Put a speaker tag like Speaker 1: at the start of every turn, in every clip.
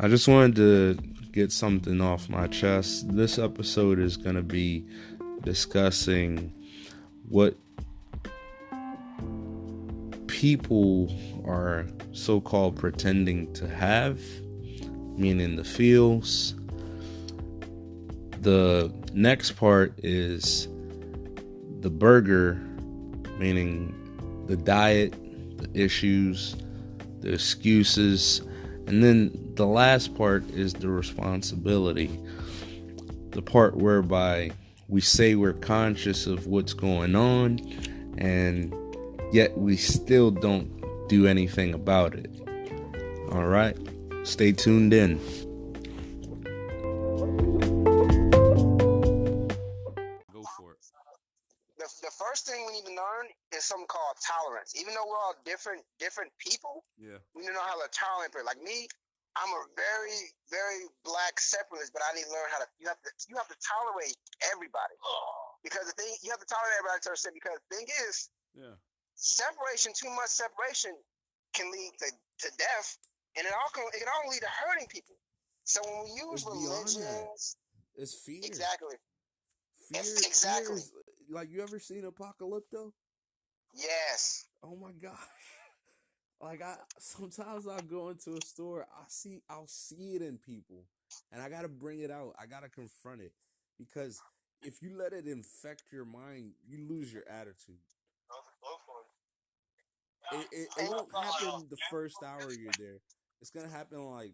Speaker 1: I just wanted to get something off my chest. This episode is going to be discussing what people are so-called pretending to have, meaning the feels. The next part is the burger, meaning the diet, the issues, the excuses, and then the last part is the responsibility, the part whereby we say we're conscious of what's going on and yet we still don't do anything about it. All right, stay tuned in. Go for it.
Speaker 2: The first thing we need to learn is something called tolerance. Even though we're all different people,
Speaker 1: Yeah.
Speaker 2: we need to know how to tolerate. Like me, I'm a very black separatist, but I need to learn how to. You have to tolerate everybody because the thing you have to tolerate everybody to understand. Because the thing is,
Speaker 1: Yeah.
Speaker 2: separation, too much separation, can lead to death, and it can all lead to hurting people. So when we use
Speaker 1: It's beyond that.
Speaker 2: religions,
Speaker 1: It's fear.
Speaker 2: exactly,
Speaker 1: Fear
Speaker 2: exactly,
Speaker 1: is like, you ever seen Apocalypto?
Speaker 2: yes.
Speaker 1: Oh my gosh. Like, I sometimes I'll go into a store, I'll see it in people, and I gotta bring it out. I gotta confront it, because if you let it infect your mind, you lose your attitude. It won't happen the first hour you're there. It's gonna happen, like,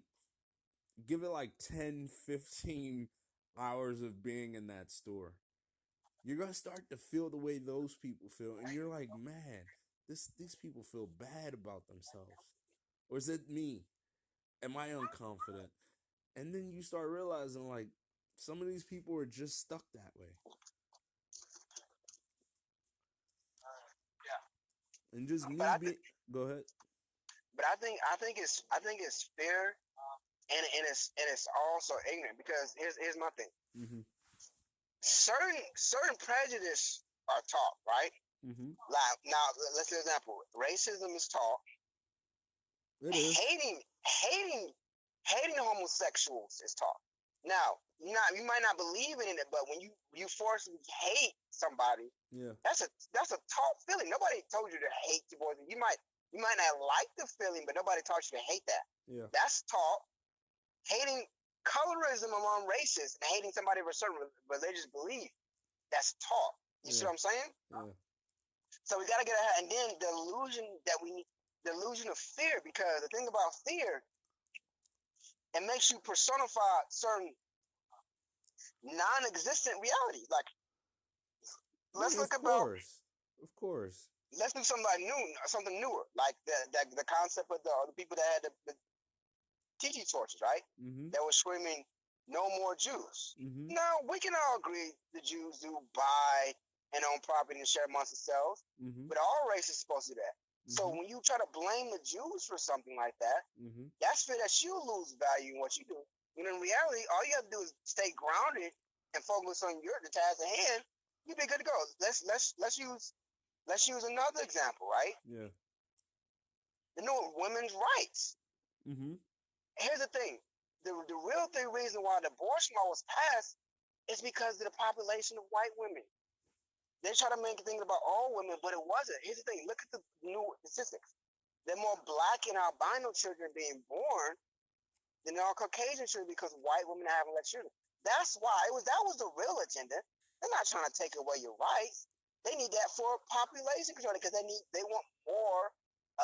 Speaker 1: give it like 10, 15 hours of being in that store. You're gonna start to feel the way those people feel, and you're like, man, these people feel bad about themselves. Or is it me? Am I unconfident? And then you start realizing, like, some of these people are just stuck that way. And just
Speaker 2: But
Speaker 1: me being, go ahead.
Speaker 2: I think it's fair, and it's also ignorant, because here's my thing.
Speaker 1: Mm-hmm.
Speaker 2: Certain prejudice are taught, right?
Speaker 1: Mm-hmm.
Speaker 2: Like, now, let's give an example. Racism is taught.
Speaker 1: It is.
Speaker 2: Hating homosexuals is taught. Now, you might not believe in it, but when you forcibly hate somebody,
Speaker 1: Yeah.
Speaker 2: that's a taught feeling. Nobody told you to hate your boys. You might not like the feeling, but nobody taught you to hate that.
Speaker 1: Yeah.
Speaker 2: That's taught. Hating colorism among races and hating somebody for a certain religious belief, that's taught. You see
Speaker 1: Yeah.
Speaker 2: what I'm saying?
Speaker 1: Yeah.
Speaker 2: So we gotta get ahead, and then the illusion of fear, because the thing about fear, it makes you personify certain non-existent realities. Like, let's
Speaker 1: Yeah, of
Speaker 2: look about
Speaker 1: course. Of course.
Speaker 2: let's do something newer, like the concept of the people that had the tiki torches, right?
Speaker 1: Mm-hmm.
Speaker 2: That were screaming, "No more Jews."
Speaker 1: Mm-hmm.
Speaker 2: Now we can all agree the Jews do buy and own property and share amongst themselves,
Speaker 1: Mm-hmm.
Speaker 2: but all races are supposed to do that. So
Speaker 1: Mm-hmm.
Speaker 2: when you try to blame the Jews for something like that,
Speaker 1: Mm-hmm.
Speaker 2: that's for that you lose value in what you do. When in reality, all you have to do is stay grounded and focus on the task at hand. You'll be good to go. Let's use another example, right?
Speaker 1: Yeah.
Speaker 2: The new women's rights.
Speaker 1: Mm-hmm.
Speaker 2: Here's the thing: the real thing reason why the abortion law was passed is because of the population of white women. They try to make it think about all women, but it wasn't. Here's the thing: look at the new statistics. There are more black and albino children being born than there are Caucasian children, because white women are having less children. That's why that was the real agenda. They're not trying to take away your rights. They need that for population control, because they want more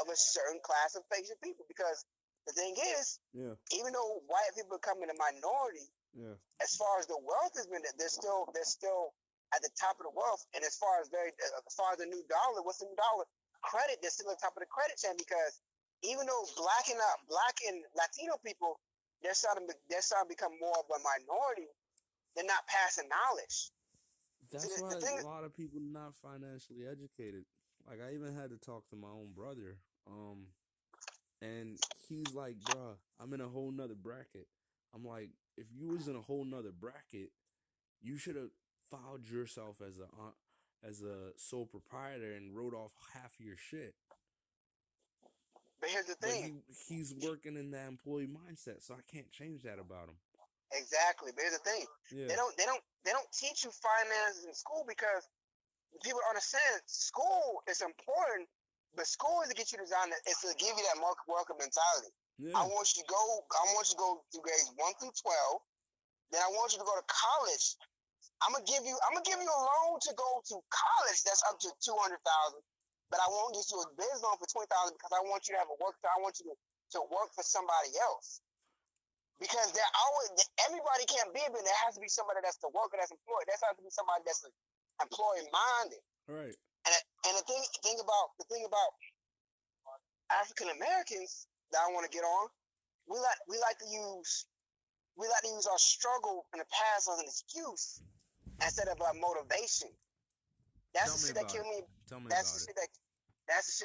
Speaker 2: of a certain class of patient people. Because the thing is,
Speaker 1: Yeah.
Speaker 2: even though white people are becoming a minority,
Speaker 1: Yeah.
Speaker 2: as far as the wealth has been, they're still at the top of the wealth. And as far as the new dollar, what's the new dollar? Credit, they're still at the top of the credit chain, because even though black and Latino people, they're starting to become more of a minority, they're not passing knowledge. See,
Speaker 1: That's
Speaker 2: the
Speaker 1: why
Speaker 2: thing,
Speaker 1: a lot of people not financially educated. Like, I even had to talk to my own brother. And he's like, bruh, I'm in a whole nother bracket. I'm like, if you was in a whole nother bracket, you should have filed yourself as a sole proprietor and wrote off half of your shit.
Speaker 2: But here's the
Speaker 1: But
Speaker 2: thing.
Speaker 1: he's working in that employee mindset, so I can't change that about him.
Speaker 2: Exactly. But here's the thing.
Speaker 1: Yeah.
Speaker 2: They don't teach you finances in school because people understand school is important, but school is to get you designed. It's to give you that worker mentality.
Speaker 1: Yeah.
Speaker 2: I want you to go through grades 1 through 12. Then I want you to go to college. I'm gonna give you a loan to go to college that's up to $200,000, but I won't give you a business loan for $20,000 because I want you to have a work. I want you to work for somebody else. Because everybody can't be a business. There has to be somebody that's the worker that's employed. There has to be somebody that's employee minded.
Speaker 1: Right.
Speaker 2: And the thing about African Americans that I want to get on, we like to use our struggle in the past as an excuse instead of a motivation. That's the shit that killed me.
Speaker 1: Tell me
Speaker 2: That's the shit that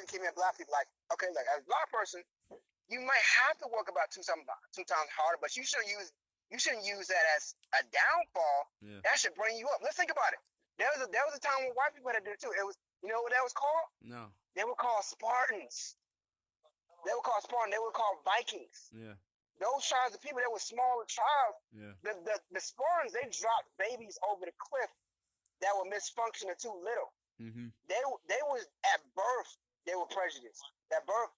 Speaker 2: killed me at black people. Like, okay, like as a black person, you might have to work about two times harder, but you shouldn't use that as a downfall.
Speaker 1: Yeah.
Speaker 2: That should bring you up. Let's think about it. There was a time when white people had to do it too. It was, you know what that was called?
Speaker 1: No.
Speaker 2: They were called Spartans. They were called Vikings.
Speaker 1: Yeah.
Speaker 2: Those tribes of people that were smaller tribes.
Speaker 1: Yeah.
Speaker 2: The Spartans, they dropped babies over the cliff that were misfunctioning too little.
Speaker 1: Mm-hmm.
Speaker 2: They was at birth, they were prejudiced. At birth,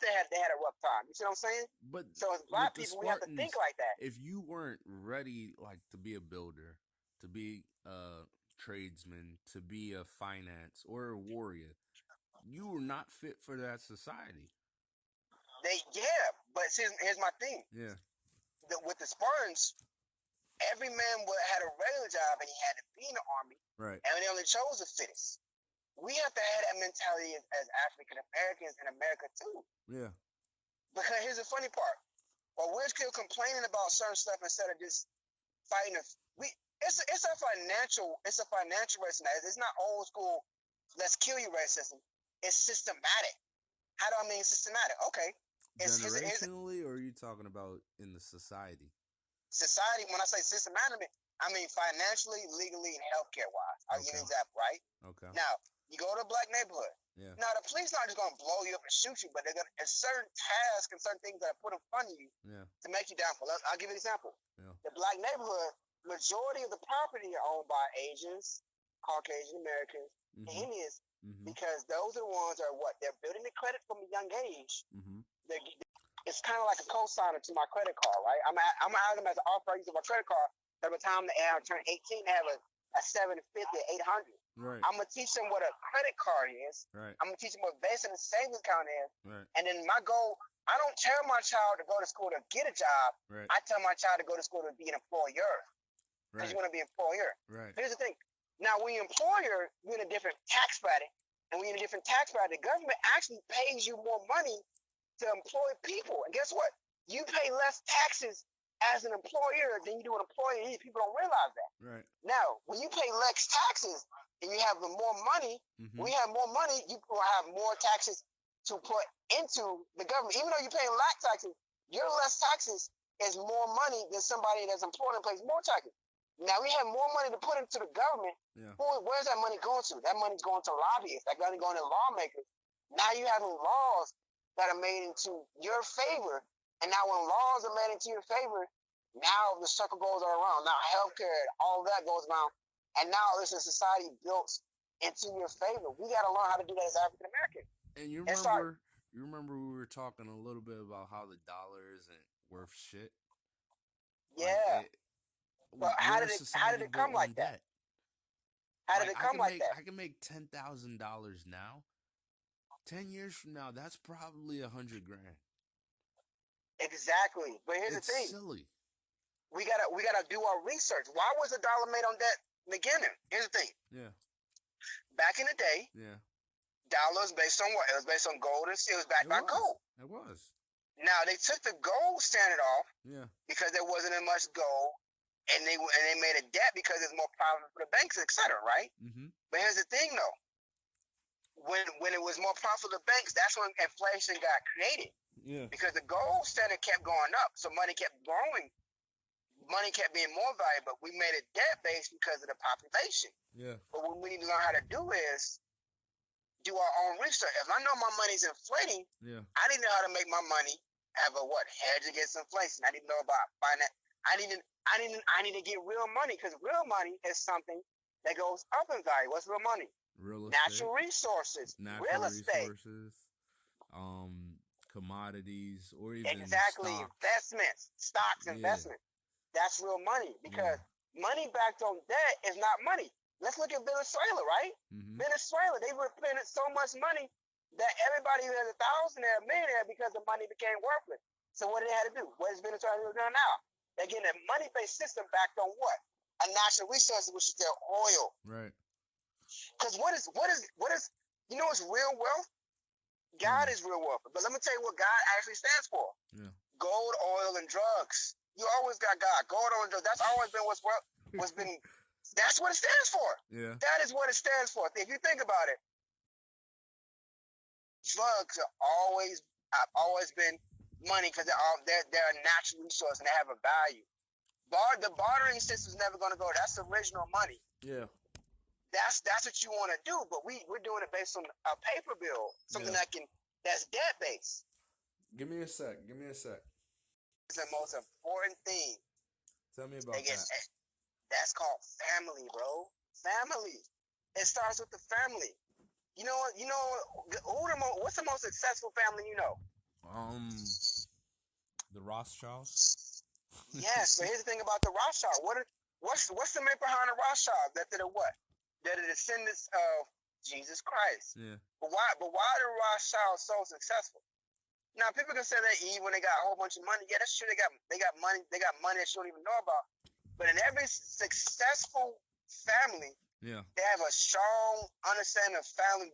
Speaker 2: they had a rough time. You see what I'm saying?
Speaker 1: But
Speaker 2: so as black people, we have to think like that.
Speaker 1: If you weren't ready, like to be a builder, to be a tradesman, to be a finance or a warrior, you were not fit for that society.
Speaker 2: But here's my thing.
Speaker 1: Yeah.
Speaker 2: With the Spartans, every man had a regular job and he had to be in the army.
Speaker 1: Right.
Speaker 2: And they only chose the fittest. We have to have that mentality as African Americans in America too.
Speaker 1: Yeah.
Speaker 2: Because here's the funny part: while we're still complaining about certain stuff instead of just fighting, it's a financial racism. It's not old school. Let's kill you racism. It's systematic. How do I mean systematic? Okay.
Speaker 1: Generationally, or are you talking about in the society?
Speaker 2: Society. When I say systematic, I mean financially, legally, and healthcare wise. I'll give you an example, right?
Speaker 1: Okay.
Speaker 2: Now, you go to a black neighborhood.
Speaker 1: Yeah.
Speaker 2: Now, the police not just gonna blow you up and shoot you, but they're gonna certain tasks and certain things that are put in front of you to make you downfall. I'll give you an example.
Speaker 1: Yeah.
Speaker 2: The black neighborhood, majority of the property are owned by Asians, Caucasian Americans, and Indians, because those are the ones that are what they're building the credit from a young age. It's kind of like a cosigner to my credit card, right? I'm gonna add them as an offer use of my credit card. By the time they turn 18, they have a 750, 800.
Speaker 1: Right.
Speaker 2: I'm gonna teach them what a credit card is.
Speaker 1: Right.
Speaker 2: I'm gonna teach them what based on the savings account is.
Speaker 1: Right.
Speaker 2: And then my goal, I don't tell my child to go to school to get a job.
Speaker 1: Right.
Speaker 2: I tell my child to go to school to be an employer. Because you want to be an employer.
Speaker 1: Right.
Speaker 2: Here's the thing. Now, when you're an employer, you're in a different tax bracket. And when you're in a different tax bracket, the government actually pays you more money to employ people. And guess what? You pay less taxes as an employer than you do an employee. People don't realize that.
Speaker 1: Right.
Speaker 2: Now, when you pay less taxes and you have more money, when you have more money, you will have more taxes to put into the government. Even though you're paying less taxes, your less taxes is more money than somebody that's employed and pays more taxes. Now we have more money to put into the government.
Speaker 1: Yeah.
Speaker 2: Where's that money going to? That money's going to lobbyists. That money going to lawmakers. Now you having laws that are made into your favor. And now when laws are made into your favor, now the circle goes all around. Now healthcare, all that goes around. And now there's a society built into your favor. We got to learn how to do that as African Americans.
Speaker 1: And you remember we were talking a little bit about how the dollar isn't worth shit?
Speaker 2: Yeah. But how did it come like that? How did it come like that?
Speaker 1: I can make $10,000 now. 10 years from now, that's probably $100,000.
Speaker 2: Exactly. But here's the thing.
Speaker 1: It's silly.
Speaker 2: We gotta do our research. Why was the dollar made on that beginning? Here's the thing.
Speaker 1: Yeah.
Speaker 2: Back in the day, dollar was based on what? It was based on gold and it was backed by gold.
Speaker 1: It was.
Speaker 2: Now they took the gold standard off because there wasn't as much gold. And they made a debt because it's more profitable for the banks, etc. Right? But here's the thing, though. When it was more profitable for the banks, that's when inflation got created.
Speaker 1: Yeah.
Speaker 2: Because the gold standard kept going up, so money kept growing. Money kept being more valuable. But we made it debt based because of the population.
Speaker 1: Yeah.
Speaker 2: But what we need to learn how to do is do our own research. If I know my money's inflating, I need to know how to make my money have a hedge against inflation. I need to know about finance. I need to get real money, because real money is something that goes up in value. What's real money? Natural resources, real estate,
Speaker 1: commodities, or even
Speaker 2: exactly,
Speaker 1: stocks.
Speaker 2: investments, stocks, investment. That's real money, because money backed on debt is not money. Let's look at Venezuela, right? Venezuela, they reprinted so much money that everybody who has 1,000 had a millionaire because the money became worthless. So what did they have to do? What is Venezuela doing now? They're getting a money-based system backed on what? A natural resource, which is their oil.
Speaker 1: Right.
Speaker 2: Because what is you know what's real wealth? God is real wealth. But let me tell you what God actually stands for. Gold, oil, and drugs. You always got God. Gold, oil, and drugs. That's always been that's what it stands for.
Speaker 1: Yeah.
Speaker 2: That is what it stands for. If you think about it, drugs have always been money, because they're a natural resource and they have a value. The bartering system is never going to go. That's original money.
Speaker 1: Yeah.
Speaker 2: That's what you want to do, but we're doing it based on a paper bill, something that's debt based.
Speaker 1: Give me a sec.
Speaker 2: It's the most important thing.
Speaker 1: Tell me about that.
Speaker 2: That's called family, bro. Family. It starts with the family. You know what's the most successful family you know?
Speaker 1: The Rothschilds.
Speaker 2: Yes. So here's the thing about the Rothschild. What's the myth behind the Rothschild? That they're what? They're the descendants of Jesus Christ.
Speaker 1: Yeah.
Speaker 2: But why are the Rothschilds so successful? Now people can say they're evil when they got a whole bunch of money. Yeah, that's true. They got money. They got money that you don't even know about. But in every successful family, they have a strong understanding of family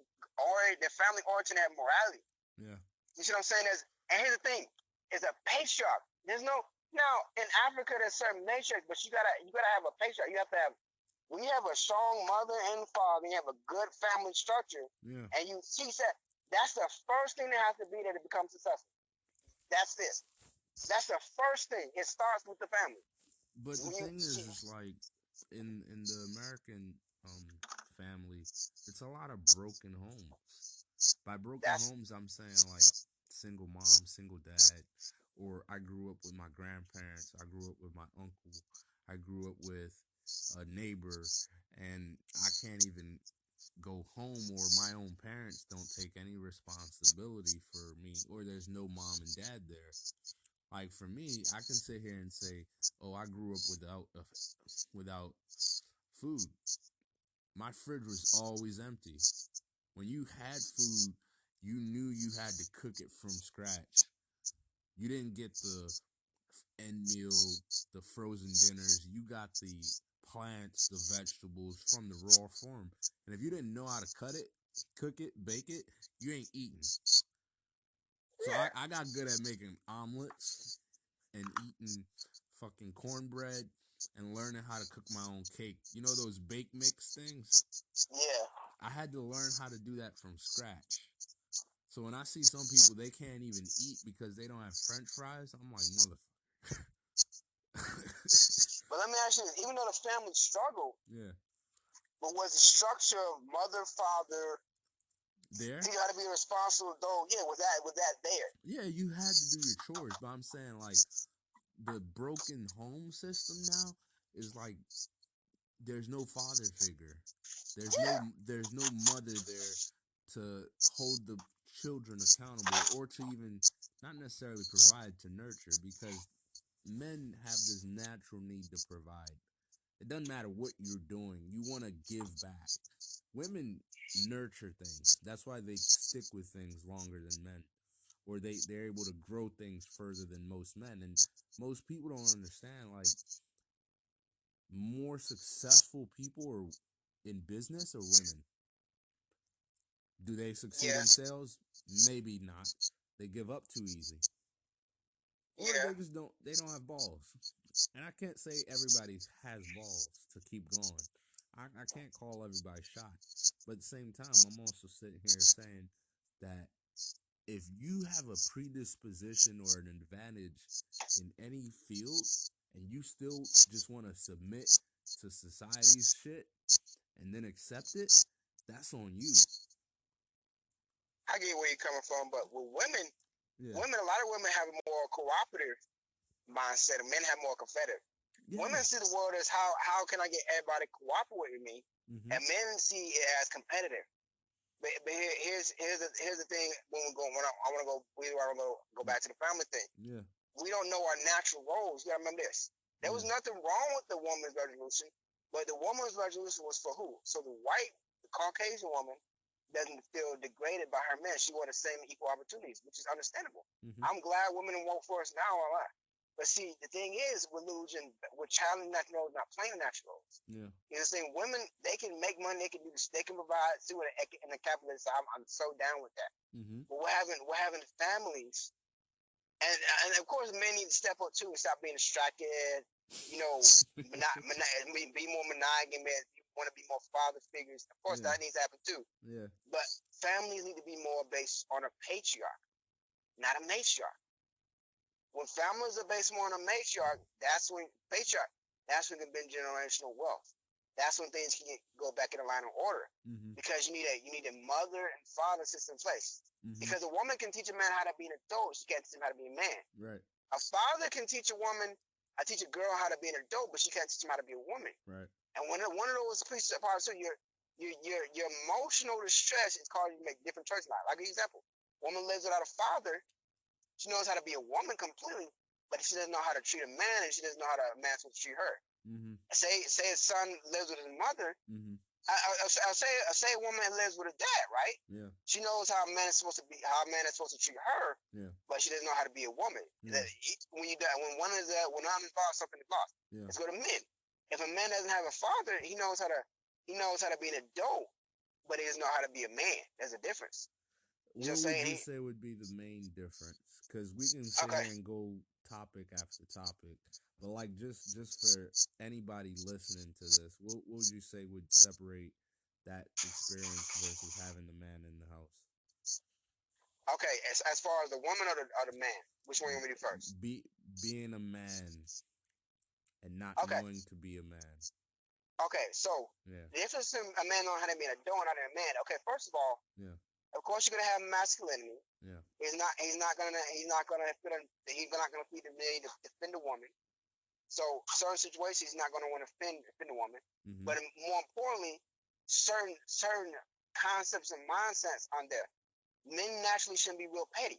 Speaker 2: their family origin and morality. Yeah. You see what I'm saying? And here's the thing: it's a patriarch. There's no now in Africa there's certain matriarchs, but you gotta have a patriarch. You have to have when you have a strong mother and father, and you have a good family structure, and you teach that. That's the first thing that has to be there to become successful. That's this. That's the first thing. It starts with the family.
Speaker 1: But the thing is like in the American family, it's a lot of broken homes. By broken homes, I'm saying like single mom, single dad, or I grew up with my grandparents, I grew up with my uncle, I grew up with a neighbor, and I can't even go home, or my own parents don't take any responsibility for me, or there's no mom and dad there. Like for me, I can sit here and say, "Oh, I grew up without food. My fridge was always empty. When you had food, you knew you had to cook it from scratch. You didn't get the end meal, the frozen dinners. You got the plants, the vegetables from the raw form. And if you didn't know how to cut it, cook it, bake it, you ain't eating. So I got good at making omelets and eating fucking cornbread and learning how to cook my own cake. You know those bake mix things?
Speaker 2: Yeah.
Speaker 1: I had to learn how to do that from scratch. So when I see some people, they can't even eat because they don't have French fries, I'm like, motherfucker.
Speaker 2: But let me ask you this. Even though the family struggled, but was the structure of mother, father
Speaker 1: there?
Speaker 2: You got to be responsible, though. Yeah, was that there?
Speaker 1: Yeah, you had to do your chores, but I'm saying like the broken home system now is like there's no father figure. There's no mother there to hold the children accountable, or to even not necessarily provide, to nurture, because men have this natural need to provide. It doesn't matter what you're doing. You want to give back. Women nurture things. That's why they stick with things longer than men, or they're able to grow things further than most men. And most people don't understand, like, more successful people are in business or women. Do they succeed in sales? Maybe not. They give up too easy. Or they just don't have balls. And I can't say everybody has balls to keep going. I can't call everybody shot. But at the same time, I'm also sitting here saying that if you have a predisposition or an advantage in any field, and you still just want to submit to society's shit and then accept it, that's on you.
Speaker 2: get where you're coming from, but with women,
Speaker 3: Yeah.
Speaker 2: a lot of women have a more cooperative mindset, and men have more competitive.
Speaker 3: Yeah.
Speaker 2: Women see the world as how can I get everybody to cooperate with me,
Speaker 3: Mm-hmm.
Speaker 2: and men see it as competitive. But here's the thing when we go when I want to go go back to the family thing.
Speaker 3: Yeah.
Speaker 2: We don't know our natural roles. You gotta remember this. There was nothing wrong with the woman's resolution, but the woman's resolution was for who? So the Caucasian woman doesn't feel degraded by her man. She wants the same equal opportunities, which is understandable.
Speaker 3: Mm-hmm.
Speaker 2: I'm glad women in workforce now are alive. But see, the thing is, we're challenging natural roles, not playing natural roles.
Speaker 3: Yeah.
Speaker 2: You know what I'm saying? Women, they can make money, they can do this, they can provide. See, in the capitalist side, I'm so down with that.
Speaker 3: Mm-hmm.
Speaker 2: But we're having families, and of course, men need to step up too and stop being distracted. You know, be more monogamous. Want to be more father figures. Of course, that needs to happen too.
Speaker 3: Yeah.
Speaker 2: But families need to be more based on a patriarch, not a matriarch. When families are based more on a matriarch, that's when can build generational wealth. That's when things can go back in a line of order.
Speaker 3: Mm-hmm.
Speaker 2: Because you need a mother and father system in place.
Speaker 3: Mm-hmm.
Speaker 2: Because a woman can teach a man how to be an adult, she can't teach him how to be a man.
Speaker 3: Right.
Speaker 2: A father can teach teach a girl how to be an adult, but she can't teach him how to be a woman.
Speaker 3: Right.
Speaker 2: And one of those pieces of parts, so your emotional distress is causing you to make different choices. Like an example, woman lives without a father. She knows how to be a woman completely, but she doesn't know how to treat a man, and she doesn't know how a man's supposed to treat her.
Speaker 3: Mm-hmm.
Speaker 2: Say his son lives with his mother.
Speaker 3: Mm-hmm.
Speaker 2: I'll say a woman lives with a dad, right?
Speaker 3: Yeah.
Speaker 2: She knows how a man is supposed to treat her.
Speaker 3: Yeah.
Speaker 2: But she doesn't know how to be a woman.
Speaker 3: Yeah.
Speaker 2: When one is involved, something is lost.
Speaker 3: Yeah.
Speaker 2: Let's go to men. If a man doesn't have a father, he knows how to be an adult, but he doesn't know how to be a man. There's a difference.
Speaker 3: What would you say would be the main difference? Because we can sit here and go topic after topic, but like just for anybody listening to this, what would you say would separate that experience versus having the man in the house?
Speaker 2: Okay, as far as the woman or the man, which one you want me to do first?
Speaker 3: Being a man and not knowing to be a man.
Speaker 2: Okay, so the difference in a man knowing how to be an adult and not a man. Okay, first of all, of course you're gonna have masculinity.
Speaker 3: Yeah.
Speaker 2: He's not gonna be the man to defend a woman. So certain situations he's not gonna want to defend a woman.
Speaker 3: Mm-hmm.
Speaker 2: But more importantly, certain concepts and mindsets on there. Men naturally shouldn't be real petty.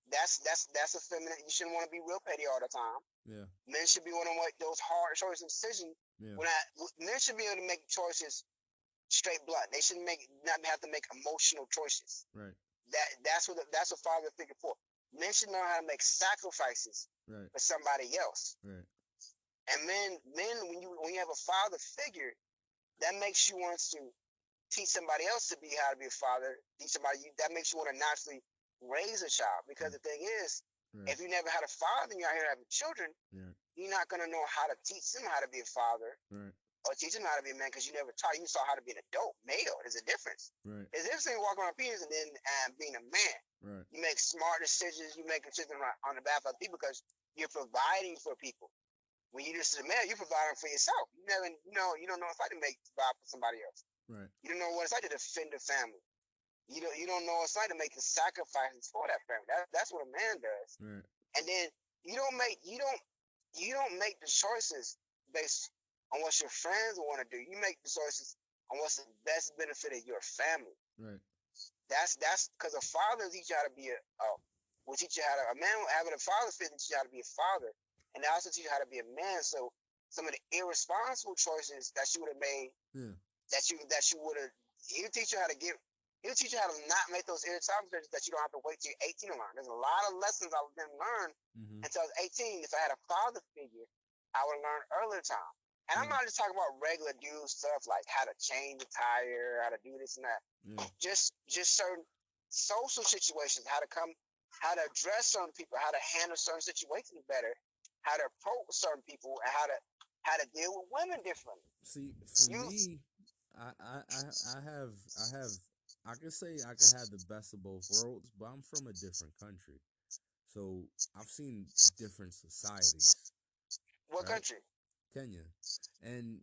Speaker 2: That's a feminine. You shouldn't want to be real petty all the time.
Speaker 3: Yeah.
Speaker 2: Men should be able to make those hard choices and decisions.
Speaker 3: Yeah.
Speaker 2: Men should be able to make choices straight blunt. They shouldn't not have to make emotional choices.
Speaker 3: Right.
Speaker 2: That's what father figure for. Men should know how to make sacrifices for somebody else.
Speaker 3: Right.
Speaker 2: And men, when you have a father figure, that makes you want to teach somebody else to be how to be a father. That makes you want to naturally raise a child. Because the thing is, if you never had a father and you're out here having children, you're not gonna know how to teach them how to be a father.
Speaker 3: Right.
Speaker 2: Or teach them how to be a man because you never taught. You saw how to be an adult male. There's a difference.
Speaker 3: Right.
Speaker 2: There's a difference between walking around penis and then being a man.
Speaker 3: Right.
Speaker 2: You make smart decisions. You make decisions on the behalf of people because you're providing for people. When you just a male, you're providing for yourself. You don't know what it's like to provide for somebody else.
Speaker 3: Right.
Speaker 2: You don't know what it's like to defend a family. You don't know what it's like to make the sacrifices for that family. That's what a man does.
Speaker 3: Right.
Speaker 2: And then you don't make the choices based on what your friends want to do. You make the choices on what's the best benefit of your family.
Speaker 3: Right.
Speaker 2: That's because a father teach you how to be a man having a father figure teach you how to be a father, and they also teach you how to be a man. So some of the irresponsible choices that you would have made, that you would have, he'll teach you how to not make those irresponsible choices that you don't have to wait till you're 18 to learn. There's a lot of lessons I didn't learn until I was 18. If I had a father figure, I would have learned earlier time. And I'm not just talking about regular dude stuff like how to change a tire, how to do this and that. Just certain social situations, how to address certain people, how to handle certain situations better, how to approach certain people, and how to deal with women differently.
Speaker 3: See, for me, I can say I can have the best of both worlds, but I'm from a different country, so I've seen different societies.
Speaker 2: What country?
Speaker 3: Kenya. And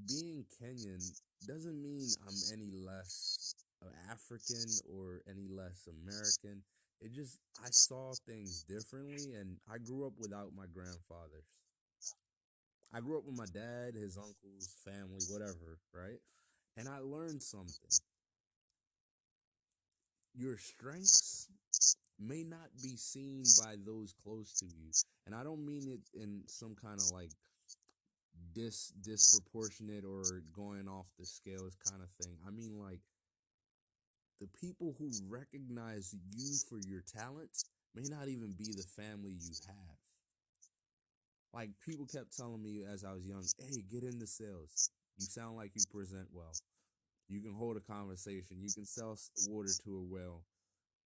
Speaker 3: being Kenyan doesn't mean I'm any less African or any less American. It just, I saw things differently, and I grew up without my grandfathers. I grew up with my dad, his uncles, family, whatever, right? And I learned something. Your strengths may not be seen by those close to you. And I don't mean it in some kind of like disproportionate or going off the scales kind of thing. I mean, like, the people who recognize you for your talents may not even be the family you have. Like, people kept telling me as I was young, hey, get into sales. You sound like you present well. You can hold a conversation. You can sell water to a well.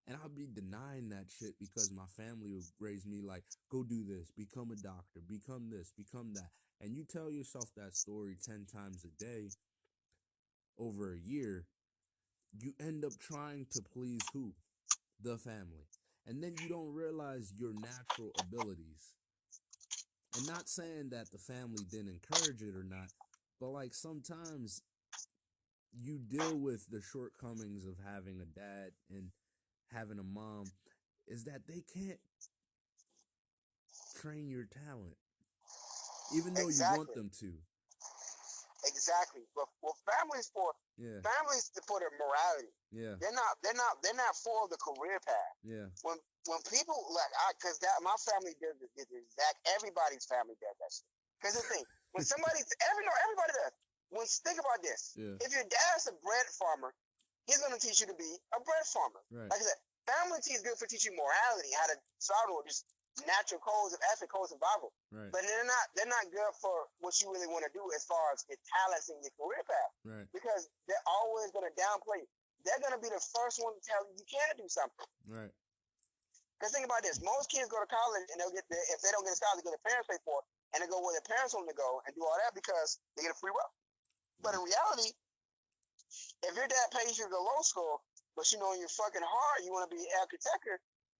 Speaker 3: And I'll be denying that shit because my family would raise me like, go do this, become a doctor, become this, become that. And you tell yourself that story 10 times a day over a year, you end up trying to please who? The family. And then you don't realize your natural abilities. And not saying that the family didn't encourage it or not, but like sometimes you deal with the shortcomings of having a dad and having a mom is that they can't train your talent, even though you want
Speaker 2: Exactly.
Speaker 3: them to.
Speaker 2: Exactly. But families
Speaker 3: Yeah,
Speaker 2: for their morality.
Speaker 3: yeah,
Speaker 2: They're not for the career path.
Speaker 3: yeah,
Speaker 2: When people like because that my family does the exact everybody's family does that shit. Because the thing when everybody does. Think about this.
Speaker 3: yeah,
Speaker 2: If your dad's a bread farmer, he's gonna teach you to be a bread farmer.
Speaker 3: right,
Speaker 2: Like I said, family is good for teaching morality, how to survival, just natural codes of ethic, codes of survival.
Speaker 3: right,
Speaker 2: But they're not good for what you really want to do as far as your talents and your career path.
Speaker 3: right,
Speaker 2: Because they're always gonna downplay you. They're gonna be the first one to tell you you can't do something.
Speaker 3: right,
Speaker 2: Because think about this: most kids go to college and if they don't get a scholarship, they get their parents pay for it, and they go where their parents want them to go and do all that because they get a free will. But in reality, if your dad pays you to go to law school, but you know in your fucking heart you want to be an architect,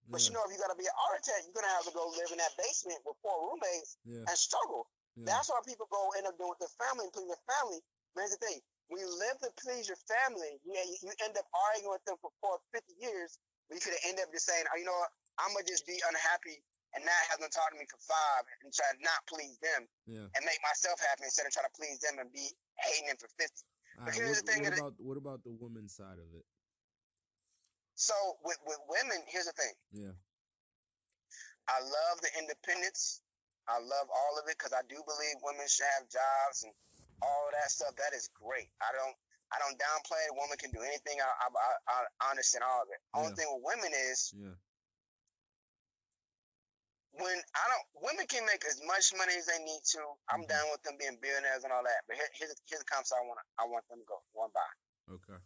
Speaker 2: but
Speaker 3: yeah,
Speaker 2: you know if you got to be an architect, you're gonna have to go live in that basement with poor roommates
Speaker 3: yeah,
Speaker 2: and struggle.
Speaker 3: yeah,
Speaker 2: That's why people go end up doing with their family and pleasing their family. But here's the thing: when you live to please your family, you end up arguing with them for 50 years. But you could end up just saying, oh, you know what? I'm gonna just be unhappy and not have them talk to me for 5 and try to not please them
Speaker 3: yeah.
Speaker 2: and make myself happy instead of trying to please them and be hating them for 50.
Speaker 3: All
Speaker 2: But
Speaker 3: right,
Speaker 2: here's the thing:
Speaker 3: what about the woman's side of it?
Speaker 2: so with women, here's the thing:
Speaker 3: Yeah,
Speaker 2: I love the independence. I love all of it because I do believe women should have jobs and all of that stuff. That is great. I don't downplay it. A woman can do anything. I understand all of it. Only
Speaker 3: yeah,
Speaker 2: thing with women is
Speaker 3: yeah,
Speaker 2: women can make as much money as they need to. I'm
Speaker 3: mm-hmm.
Speaker 2: down with them being billionaires and all that. But here's the concept I want them to go one by.
Speaker 3: Okay.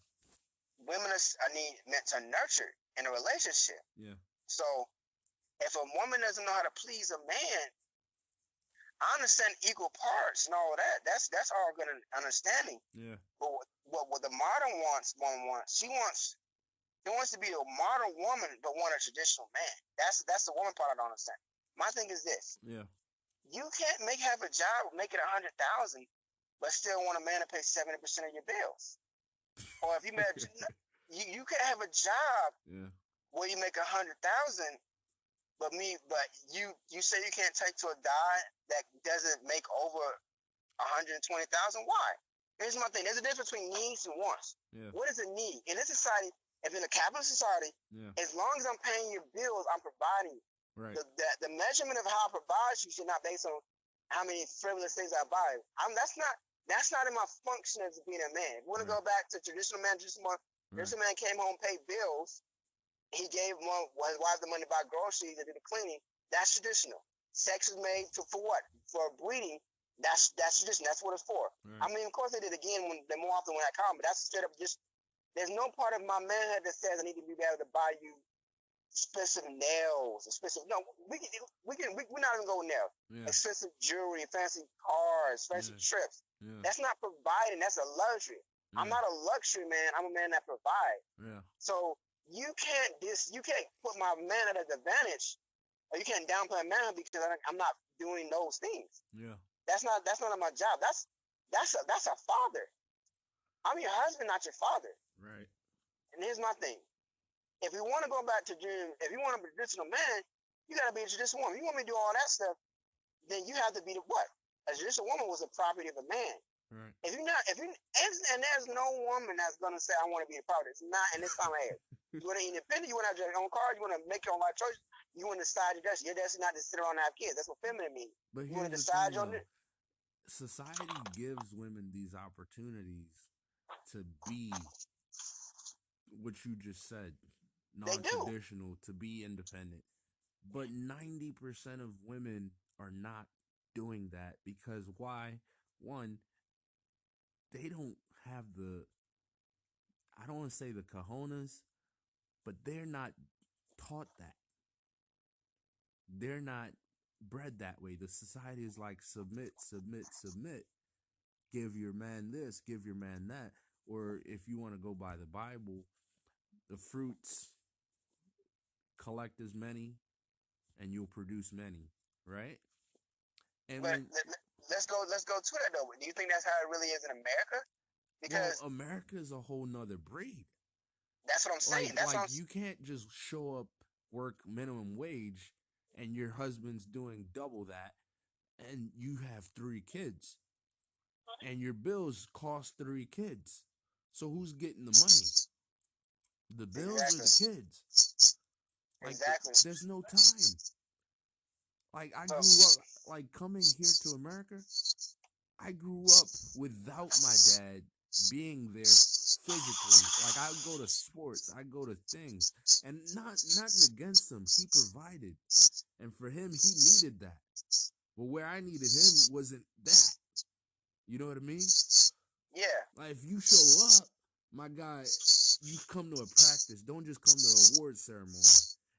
Speaker 2: Women are meant to nurture in a relationship.
Speaker 3: Yeah.
Speaker 2: So if a woman doesn't know how to please a man, I understand equal parts and all of that. That's all good understanding.
Speaker 3: Yeah.
Speaker 2: But what the modern woman wants, she wants to be a modern woman, but want a traditional man. That's the woman part I don't understand. My thing is this:
Speaker 3: Yeah.
Speaker 2: you can't have a job making 100,000, but still want a man to pay 70% of your bills. Or if you you can't have a job
Speaker 3: Yeah.
Speaker 2: where you make 100,000, but you say you can't take to a guy that doesn't make over 120,000. Why? Here's my thing: there's a difference between needs and wants.
Speaker 3: Yeah.
Speaker 2: What is a need in this society? If in a capitalist society,
Speaker 3: Yeah.
Speaker 2: as long as I'm paying your bills, I'm providing you.
Speaker 3: Right.
Speaker 2: The measurement of how I provide you should not based on how many frivolous things I buy. That's not in my function as being a man. If we want to go back to traditional man, traditional man came home, paid bills. He gave his wife the money to buy groceries and do the cleaning. That's traditional. Sex is made for what? For breeding. That's tradition. That's what it's for.
Speaker 3: Right.
Speaker 2: I mean, of course they did again more often when I come, but that's straight up just. There's no part of my manhood that says I need to be able to buy you expensive nails, expensive. No, we're not even going there. Yeah. Expensive jewelry, fancy cars, fancy trips. Yeah. That's not providing. That's a luxury. Yeah. I'm not a luxury man. I'm a man that provides. Yeah. So you can't put my man at a disadvantage, or you can't downplay a man because I'm not doing those things. Yeah. That's not my job. That's a father. I'm your husband, not your father.
Speaker 3: Right.
Speaker 2: here's my thing. If you want to go back to if you want to be a traditional man, you got to be a traditional woman. You want me to do all that stuff, then you have to be the what? A traditional woman was a property of a man.
Speaker 3: Right.
Speaker 2: If you're not, and there's no woman that's gonna say I want to be a property. It's not in this time of age. You want to be independent. You want to have your own car. You want to make your own life choices. You want to decide your destiny. Your destiny not to sit around and have kids. That's what feminine means.
Speaker 3: But
Speaker 2: You want to
Speaker 3: here's the
Speaker 2: decide
Speaker 3: thing,
Speaker 2: your.
Speaker 3: society gives women these opportunities to be what you just said, non-traditional, to be independent. But 90% of women are not doing that because why? One, they don't have I don't want to say the cojones, but they're not taught that. They're not bred that way. The society is like submit, submit, submit. Give your man this, give your man that. Or if you want to go by the Bible, the fruits, collect as many and you'll produce many, right? And
Speaker 2: But let's go to that though. Do you think that's how it really is in America? Because
Speaker 3: America is a whole nother breed.
Speaker 2: That's what I'm saying.
Speaker 3: You can't just show up, work minimum wage, and your husband's doing double that, and you have 3 kids, and your bills cost 3 kids. So who's getting the money? The bills or the kids?
Speaker 2: Exactly.
Speaker 3: There's no time. Like I grew up, like coming here to America, I grew up without my dad being there physically. Like I go to sports, I go to things, and nothing against him. He provided, and for him, he needed that. But where I needed him wasn't that. You know what I mean?
Speaker 2: Yeah.
Speaker 3: Like if you show up, my guy, you come to a practice. Don't just come to an award ceremony.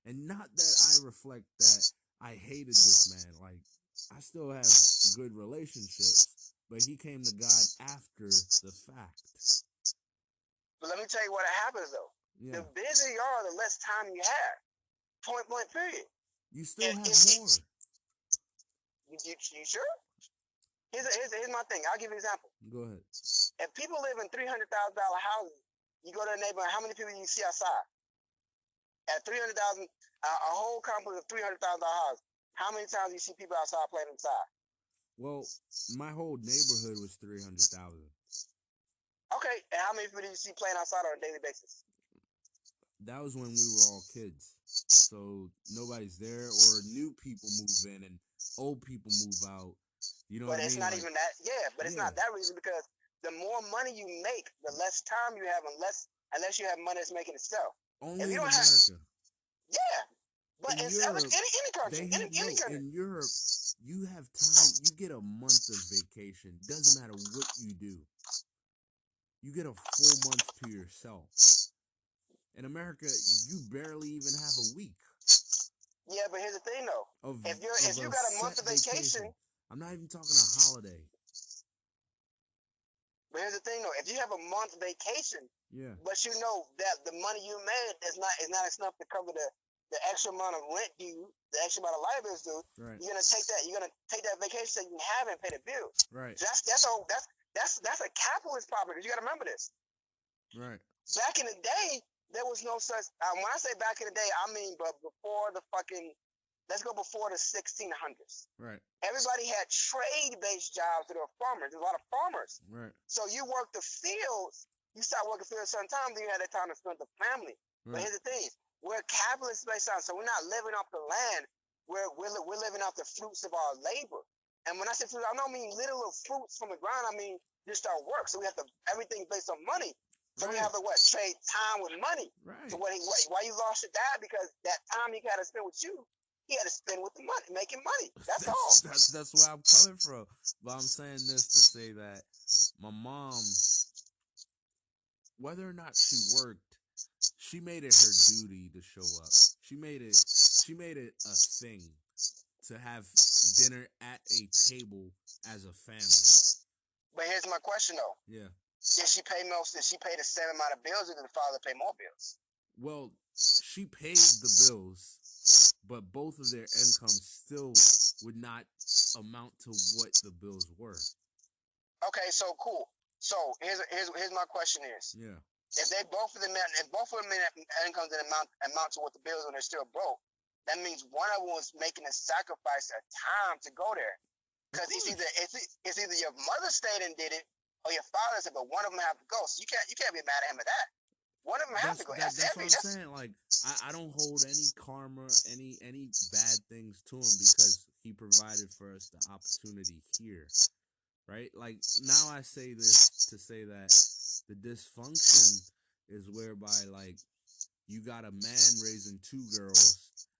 Speaker 3: And not that I reflect that I hated this man. Like I still have good relationships, but he came to God after the fact.
Speaker 2: But let me tell you what happens though. Yeah. The busier you are, the less time you have. Point blank period.
Speaker 3: You still have more.
Speaker 2: You sure? Here's my thing. I'll give you an example.
Speaker 3: Go ahead.
Speaker 2: If people live in $300,000 houses, you go to a neighborhood, how many people you see outside? At $300,000, a whole complex of $300,000 houses, how many times do you see people outside playing inside?
Speaker 3: Well, my whole neighborhood was 300,000.
Speaker 2: Okay, and how many people do you see playing outside on a daily basis?
Speaker 3: That was when we were all kids. So nobody's there, or new people move in and old people move out. You know what I mean?
Speaker 2: But it's not even that. Yeah, but it's not that reason, because the more money you make, the less time you have, unless you have money that's making itself.
Speaker 3: Only in America.
Speaker 2: Yeah. But in
Speaker 3: Europe,
Speaker 2: any country. Any country.
Speaker 3: In Europe, you have time. You get a month of vacation. Doesn't matter what you do. You get a full month to yourself. In America, you barely even have a week.
Speaker 2: Yeah, but here's the thing though. If you got a month of vacation,
Speaker 3: I'm not even talking a holiday.
Speaker 2: But here's the thing though. If you have a month vacation, but you know that the money you made is not enough to cover the extra amount of rent due, the extra amount of liabilities due,
Speaker 3: right.
Speaker 2: You're gonna take that vacation so you can have and pay the bills.
Speaker 3: Right.
Speaker 2: So that's a capitalist problem, because you gotta remember this.
Speaker 3: Right.
Speaker 2: Back in the day, there was no such. When I say back in the day, I mean, but before the fucking. Let's go before the 1600s.
Speaker 3: Right.
Speaker 2: Everybody had trade-based jobs that were farmers. There's a lot of farmers.
Speaker 3: Right.
Speaker 2: So you work the fields. You start working fields a certain time, then you had that time to spend with the family. Right. But here's the thing: we're capitalist based on, so we're not living off the land. We're living off the fruits of our labor. And when I say fruits, I don't mean literal fruits from the ground. I mean just our work. So we have everything based on money. So we have to trade time with money.
Speaker 3: Right.
Speaker 2: So why you lost your dad? Because that time he got to spend with you, he had to spend with the money, making money. That's all.
Speaker 3: That's where I'm coming from. But I'm saying this to say that my mom, whether or not she worked, she made it her duty to show up. She made it a thing to have dinner at a table as a family.
Speaker 2: But here's my question though.
Speaker 3: Yeah.
Speaker 2: Did she pay the same amount of bills, or did the father pay more bills?
Speaker 3: Well, she paid the bills, but both of their incomes still would not amount to what the bills were.
Speaker 2: Okay, so cool. So here's my question is.
Speaker 3: Yeah.
Speaker 2: If both of them incomes amount to what the bills when they're still broke, that means one of them was making a sacrifice of time to go there. Because it's either your mother stayed and did it, or your father said, but one of them have to go. So you can't be mad at him at that. One of them have to go.
Speaker 3: That's what I'm saying. Like I don't hold any karma, any bad things to him because he provided for us the opportunity here. Right? Like now I say this to say that the dysfunction is whereby like you got a man raising 2 girls,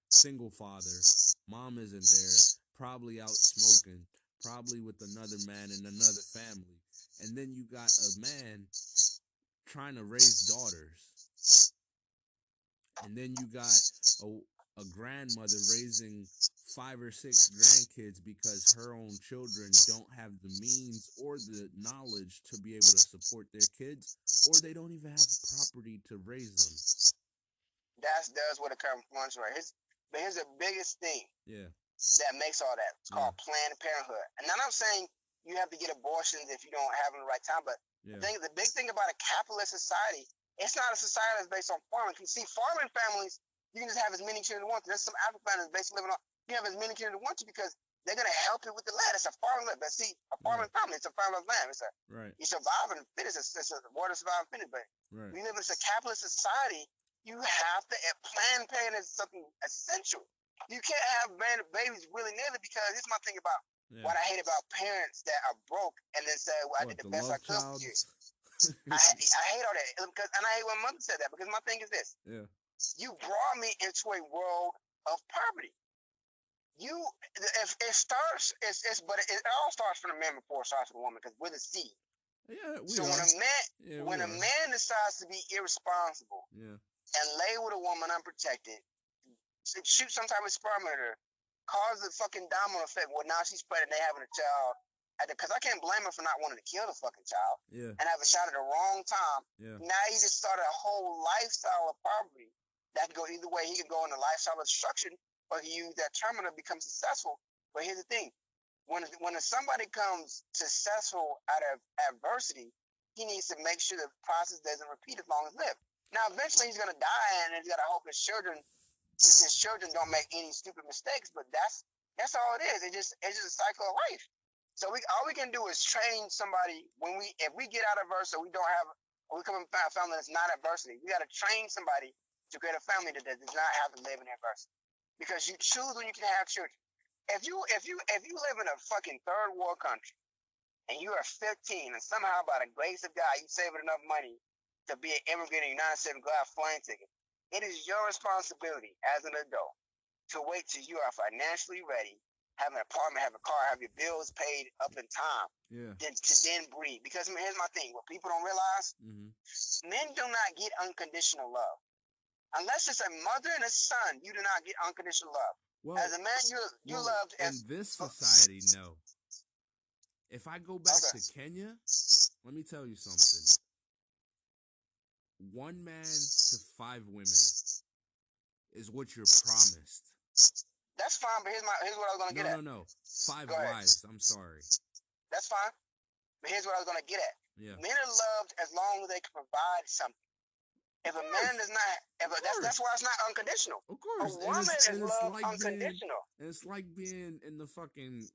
Speaker 3: single father, mom isn't there, probably out smoking, probably with another man in another family. And then you got a man trying to raise daughters. And then you got a grandmother raising 5 or 6 grandkids because her own children don't have the means or the knowledge to be able to support their kids, or they don't even have property to raise them.
Speaker 2: That's what it comes right. Here's the biggest thing.
Speaker 3: Yeah.
Speaker 2: That makes all that. It's called Planned Parenthood. And I'm not saying you have to get abortions if you don't have them the right time, but the big thing about a capitalist society, it's not a society that's based on farming. You see, farming families, you can just have as many children as you want to. There's some African families basically living on, you have as many children as you want to because they're going to help you with the land. It's a farming land. But see, a farming family, it's a farmer's land. It's you survive and finish. It's a water survive and finish. But we live in a capitalist society. You have to, Planned Parenthood is something essential. You can't have babies willy-nilly because here's my thing about what I hate about parents that are broke and then say, well, I did the best I could for you. I hate all that. And I hate when mother said that because my thing is this. Yeah. You brought me into a world of poverty. It all starts from the man before it starts with the woman because we're the seed. Yeah, when a man decides to be irresponsible and lay with a woman unprotected, shoot some type of sperm at her, cause the fucking domino effect. Well, now she's pregnant, they having a child. Because I can't blame her for not wanting to kill the fucking child and have a child at the wrong time. Yeah. Now he just started a whole lifestyle of poverty. That can go either way. He can go in a lifestyle of destruction, or he use that terminal to become successful. But here's the thing: when somebody comes successful out of adversity, he needs to make sure the process doesn't repeat as long as live. Now, eventually, he's gonna die, and he's gotta hope his children don't make any stupid mistakes, but that's all it is. It's just a cycle of life. So all we can do is train somebody if we get out of adversity, we come in a family that's not adversity. We got to train somebody to create a family that does not have to live in adversity. Because you choose when you can have children. If you live in a fucking third world country and you are 15 and somehow by the grace of God you saving enough money to be an immigrant in the United States and go have a plane ticket, it is your responsibility as an adult to wait till you are financially ready, have an apartment, have a car, have your bills paid up in time, to then breathe. Because here's my thing: what people don't realize, men do not get unconditional love. Unless it's a mother and a son, you do not get unconditional love. Well, as a man, you're loved.
Speaker 3: In this society, no. If I go back to Kenya, let me tell you something. 1 man to 5 women is what you're promised.
Speaker 2: That's fine, but here's what I was gonna get at.
Speaker 3: No. 5 wives. I'm sorry.
Speaker 2: That's fine, but here's what I was gonna get at. Yeah. Men are loved as long as they can provide something. If a man does not, that's why it's not unconditional.
Speaker 3: Of course,
Speaker 2: a woman is loved unconditional.
Speaker 3: It's like being in the fucking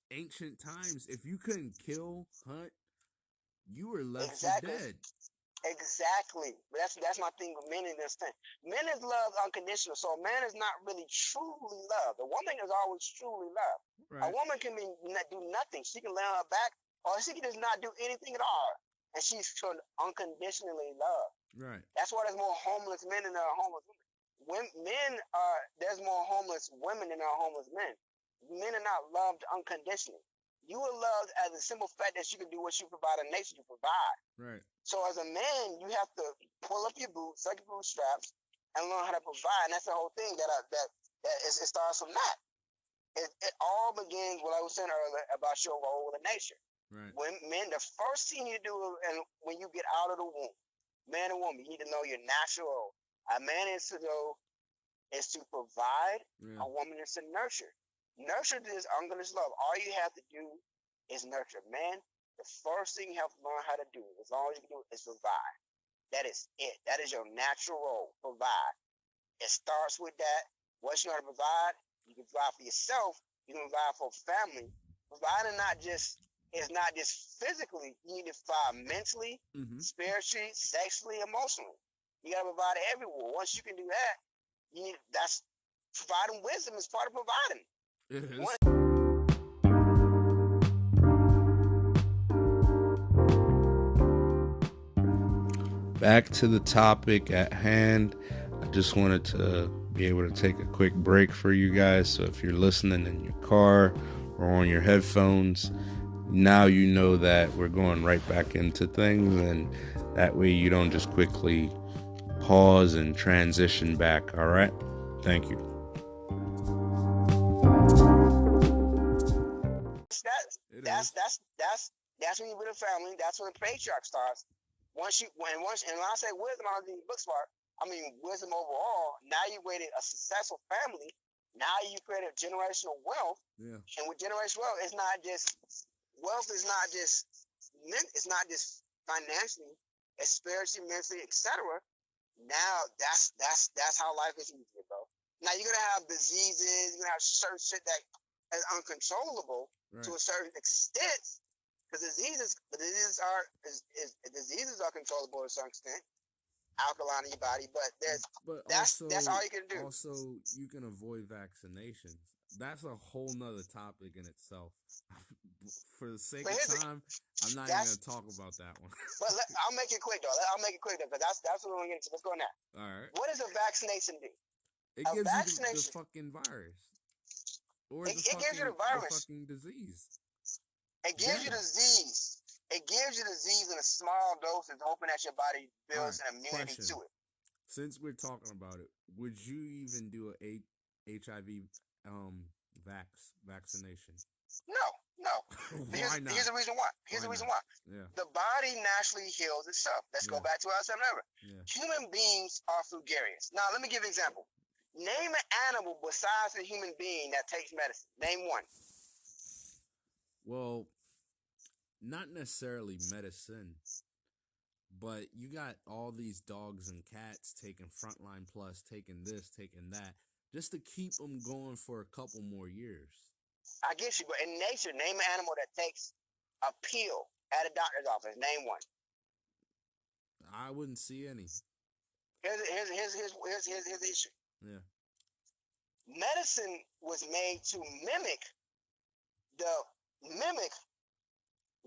Speaker 3: ancient times. If you couldn't kill, hunt, you were left for dead.
Speaker 2: Exactly. But that's my thing with men in this thing. Men is loved unconditional, so a man is not really truly loved. A woman is always truly loved. Right. A woman can do nothing. She can lay on her back, or she can just not do anything at all, and she's unconditionally loved. Right. That's why there's more homeless men than there are homeless women. There's more homeless women than there are homeless men. Men are not loved unconditionally. You are loved as a simple fact that you can do what you provide in nature to provide. Right. So as a man, you have to pull up your boots, suck your bootstraps, and learn how to provide. And that's the whole thing it starts from that. It all begins what I was saying earlier about your role in nature. Right. When men, the first thing you do when you get out of the womb, man and woman, you need to know your natural role. A man is to provide. Yeah. A woman is to nurture. Nurture this unconditional love. All you have to do is nurture. Man, the first thing you have to learn how to do, as long as you can do it, is provide. That is it. That is your natural role. Provide. It starts with that. Once you know how to provide, you can provide for yourself. You can provide for family. Providing is not just physically. You need to provide mentally, spiritually, sexually, emotionally. You gotta provide everywhere. Once you can do that, that's providing wisdom is part of providing.
Speaker 3: It is.
Speaker 1: Back to the topic at hand. I just wanted to be able to take a quick break for you guys. So if you're listening in your car or on your headphones, now you know that we're going right back into things, and that way you don't just quickly pause and transition back. All right? Thank you.
Speaker 2: That's when you build a family. That's when the patriarch starts. When I say wisdom, I don't mean book smart. I mean wisdom overall. Now you created a successful family. Now you created generational wealth.
Speaker 3: Yeah.
Speaker 2: And with generational wealth, it's not just financially, it's spiritually, mentally, etc. Now that's how life is easier, bro. Now you're gonna have diseases. You're gonna have certain shit that is uncontrollable to a certain extent. Because diseases are controllable to a certain extent, alkaline in your body, but that's all you can do.
Speaker 3: Also, you can avoid vaccinations. That's a whole nother topic in itself. For the sake of time, I'm not even gonna talk about that one.
Speaker 2: But I'll make it quick though. Because that's what we're gonna get to. Let's go now.
Speaker 3: All right.
Speaker 2: What does a vaccination do?
Speaker 3: It gives you the fucking virus, or it gives you the virus. The fucking disease.
Speaker 2: It gives you disease. It gives you disease in a small dosage, hoping that your body builds an immunity to it.
Speaker 3: Since we're talking about it, would you even do a HIV vaccination?
Speaker 2: No.
Speaker 3: Why not?
Speaker 2: Here's the reason why.
Speaker 3: Yeah.
Speaker 2: The body naturally heals itself. Let's go back to our number. Yeah. Human beings are gregarious. Now, let me give an example. Name an animal besides a human being that takes medicine. Name one.
Speaker 3: Well, not necessarily medicine, but you got all these dogs and cats taking Frontline Plus, taking this, taking that, just to keep them going for a couple more years.
Speaker 2: I get you, but in nature, name an animal that takes a pill at a doctor's office. Name one.
Speaker 3: I wouldn't see any.
Speaker 2: Here's the issue.
Speaker 3: Yeah.
Speaker 2: Medicine was made to mimic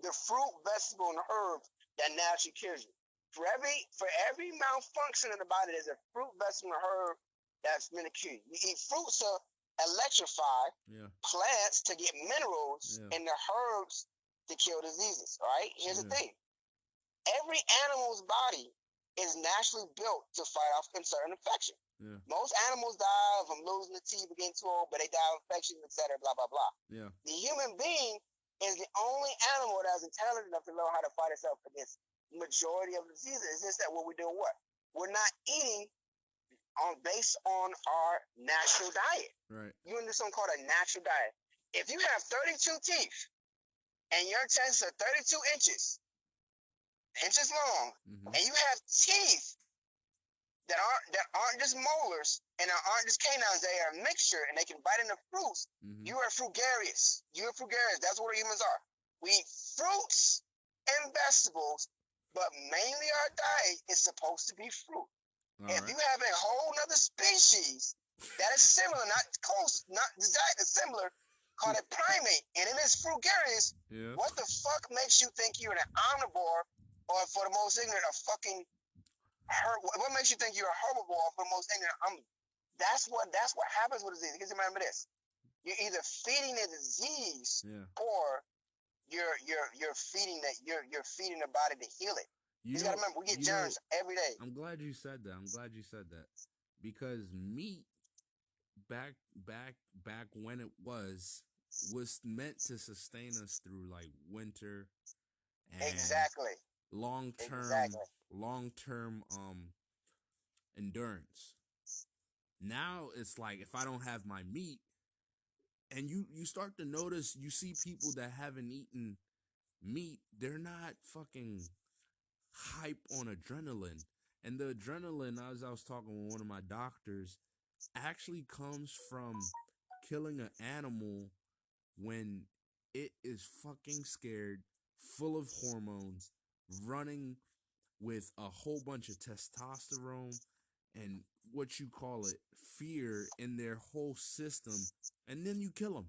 Speaker 2: the fruit, vegetable, and herb that naturally cures you. For every malfunction in the body, there's a fruit, vegetable, and herb that's meant to cure you. You eat fruits to electrify, plants to get minerals, and the herbs to kill diseases. All right? Here's the thing. Every animal's body is naturally built to fight off a certain infection. Yeah. Most animals die from losing the teeth, getting too old, but they die of infections, etc. Blah blah blah. Yeah. The human being is the only animal that is intelligent enough to know how to fight itself against the majority of diseases. It's just that what we're doing, we're not eating based on our natural diet. Right. You do something called a natural diet. If you have 32 teeth and your intestines are 32 inches long, and you have teeth that aren't just molars and aren't just canines, they are a mixture and they can bite into fruits. You are frugarious. That's what humans are. We eat fruits and vegetables, but mainly our diet is supposed to be fruit. If you have a whole other species that is similar, not close, not exactly similar, called a primate, and it is frugarious, what the fuck makes you think you're an omnivore, or for the most ignorant, a fucking what makes you think you're a herbivore for the most ignorant? That's what happens with disease. Because remember this: you're either feeding a disease, or you're feeding the body to heal it. You gotta remember, we get germs every day.
Speaker 3: I'm glad you said that. Because meat back when it was meant to sustain us through like winter and long-term endurance. Now it's like, if I don't have my meat, and you start to notice, you see people that haven't eaten meat, they're not fucking hype on adrenaline. And the adrenaline, as I was talking with one of my doctors, actually comes from killing an animal when it is fucking scared, full of hormones, running with a whole bunch of testosterone and what you call it, fear in their whole system, and then you kill them.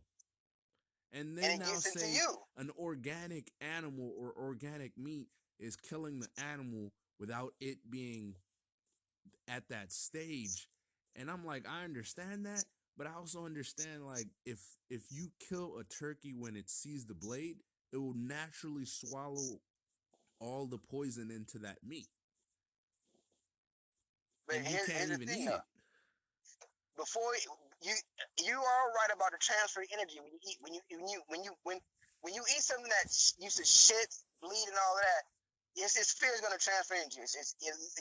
Speaker 3: And they
Speaker 2: And it
Speaker 3: now
Speaker 2: gets into
Speaker 3: say
Speaker 2: you.
Speaker 3: an organic animal or organic meat is killing the animal without it being at that stage. And I'm like, I understand that, but I also understand, like, if you kill a turkey when it sees the blade, it will naturally swallow all the poison into that meat,
Speaker 2: But
Speaker 3: and you can't
Speaker 2: here's the
Speaker 3: even
Speaker 2: thing
Speaker 3: eat
Speaker 2: though.
Speaker 3: it.
Speaker 2: Before you are right about the transfer energy when you eat when you eat something that used to shit, bleed, and all of that. Yes, this fear is going to transfer energy.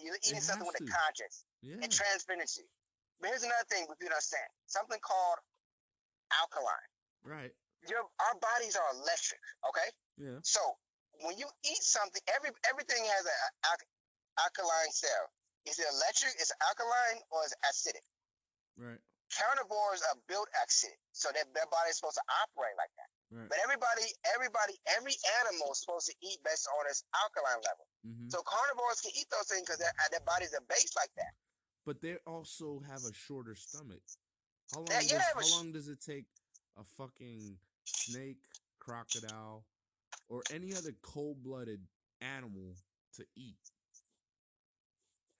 Speaker 2: You're
Speaker 3: It
Speaker 2: eating something
Speaker 3: has
Speaker 2: with a
Speaker 3: to.
Speaker 2: conscience
Speaker 3: Yeah.
Speaker 2: and transfer energy. But here's another thing we people understand: something called alkaline.
Speaker 3: Right.
Speaker 2: Our bodies are electric. Okay,
Speaker 3: Yeah.
Speaker 2: so when you eat something, everything has a alkaline cell. Is it electric? Is it alkaline or is it acidic?
Speaker 3: Right.
Speaker 2: Carnivores are built acidic, so that their body is supposed to operate like that.
Speaker 3: Right.
Speaker 2: But every animal is supposed to eat based on its alkaline level.
Speaker 3: Mm-hmm.
Speaker 2: So carnivores can eat those things because their bodies are based like that.
Speaker 3: But they also have a shorter stomach. How long does it take a fucking snake, crocodile, or any other cold-blooded animal to eat?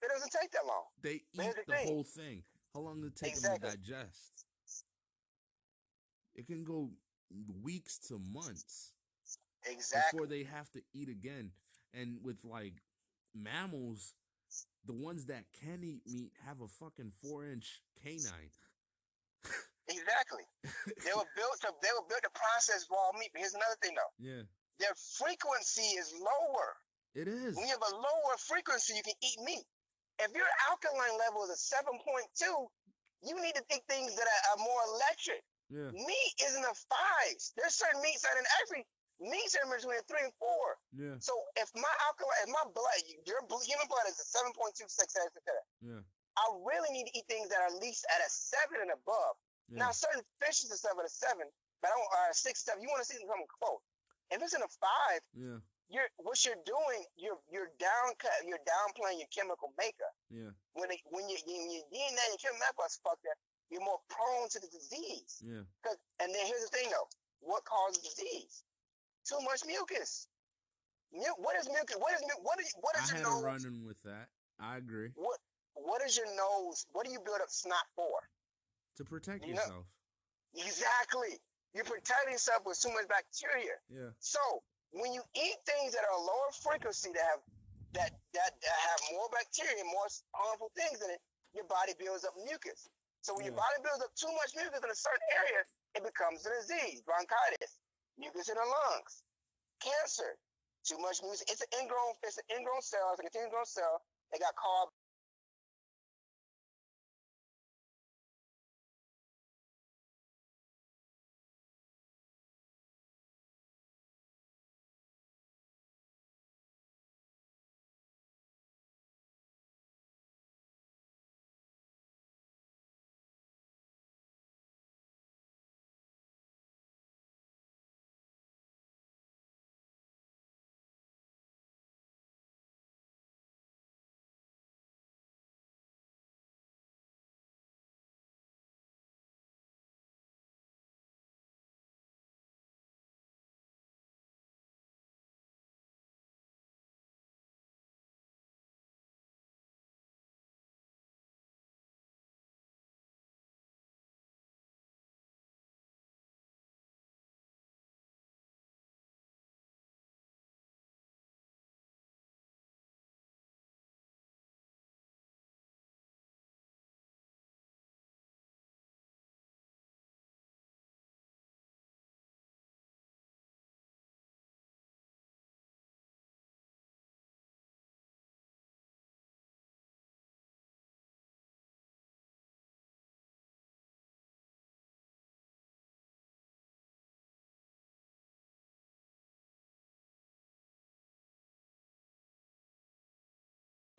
Speaker 2: It doesn't take that long.
Speaker 3: They
Speaker 2: But here's
Speaker 3: eat
Speaker 2: the
Speaker 3: the
Speaker 2: thing.
Speaker 3: whole thing. How long does it take them to
Speaker 2: Exactly.
Speaker 3: digest? It can go weeks to months before
Speaker 2: Exactly.
Speaker 3: they have to eat again. And with like mammals, the ones that can eat meat have a fucking 4-inch canine.
Speaker 2: Exactly. They were built to process raw meat. But here's another thing though.
Speaker 3: Yeah.
Speaker 2: Their frequency is lower.
Speaker 3: It is.
Speaker 2: When you have a lower frequency, you can eat meat. If your alkaline level is a 7.2, you need to eat things that are more electric.
Speaker 3: Yeah.
Speaker 2: Meat isn't a 5. There's certain meats that are actually meats are between 3 and 4.
Speaker 3: Yeah.
Speaker 2: So if my blood, your human blood is a 7.26,
Speaker 3: yeah.
Speaker 2: I really need to eat things that are at least at a 7 and above.
Speaker 3: Yeah.
Speaker 2: Now, certain fishes are 7 to 7, but I don't 6 to 7. You want to see something close. If it's in a 5,
Speaker 3: Yeah.
Speaker 2: What you're doing, you're downplaying your chemical makeup.
Speaker 3: Yeah.
Speaker 2: When your DNA and your chemical makeup is fucked up, you're more prone to the disease.
Speaker 3: Yeah.
Speaker 2: And then here's the thing though, what causes disease? Too much mucus. What is mucus? What is
Speaker 3: I
Speaker 2: your
Speaker 3: had a
Speaker 2: nose?
Speaker 3: run-in with that. I agree.
Speaker 2: What is your nose? What do you build up snot for?
Speaker 3: To protect yourself.
Speaker 2: Exactly. You're protecting yourself with too much bacteria.
Speaker 3: Yeah.
Speaker 2: So when you eat things that are lower frequency that have more bacteria, more harmful things in it, your body builds up mucus. So when your body builds up too much mucus in a certain area, it becomes a disease, bronchitis, mucus in the lungs, cancer, too much mucus. It's an ingrown cell, it's a continuous growth cell. They got carb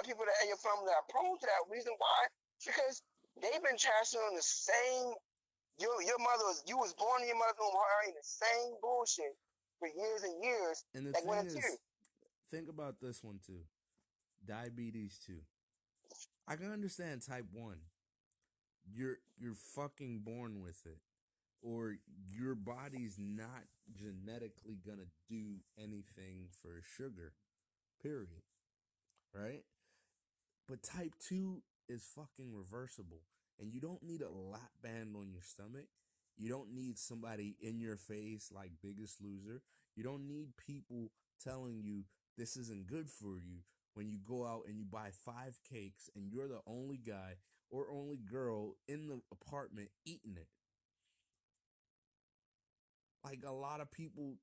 Speaker 2: of people that in your family that are prone to that. Reason why? Because they've been passing on the same. Your mother you was born in your mother's womb, her the same bullshit for years and years.
Speaker 3: And the
Speaker 2: Like
Speaker 3: thing is, think about this one too. Diabetes too. I can understand type 1. You're fucking born with it. Or your body's not genetically gonna do anything for sugar. Period. Right? But type 2 is fucking reversible. And you don't need a lap band on your stomach. You don't need somebody in your face like Biggest Loser. You don't need people telling you this isn't good for you when you go out and you buy 5 cakes and you're the only guy or only girl in the apartment eating it. Like a lot of people,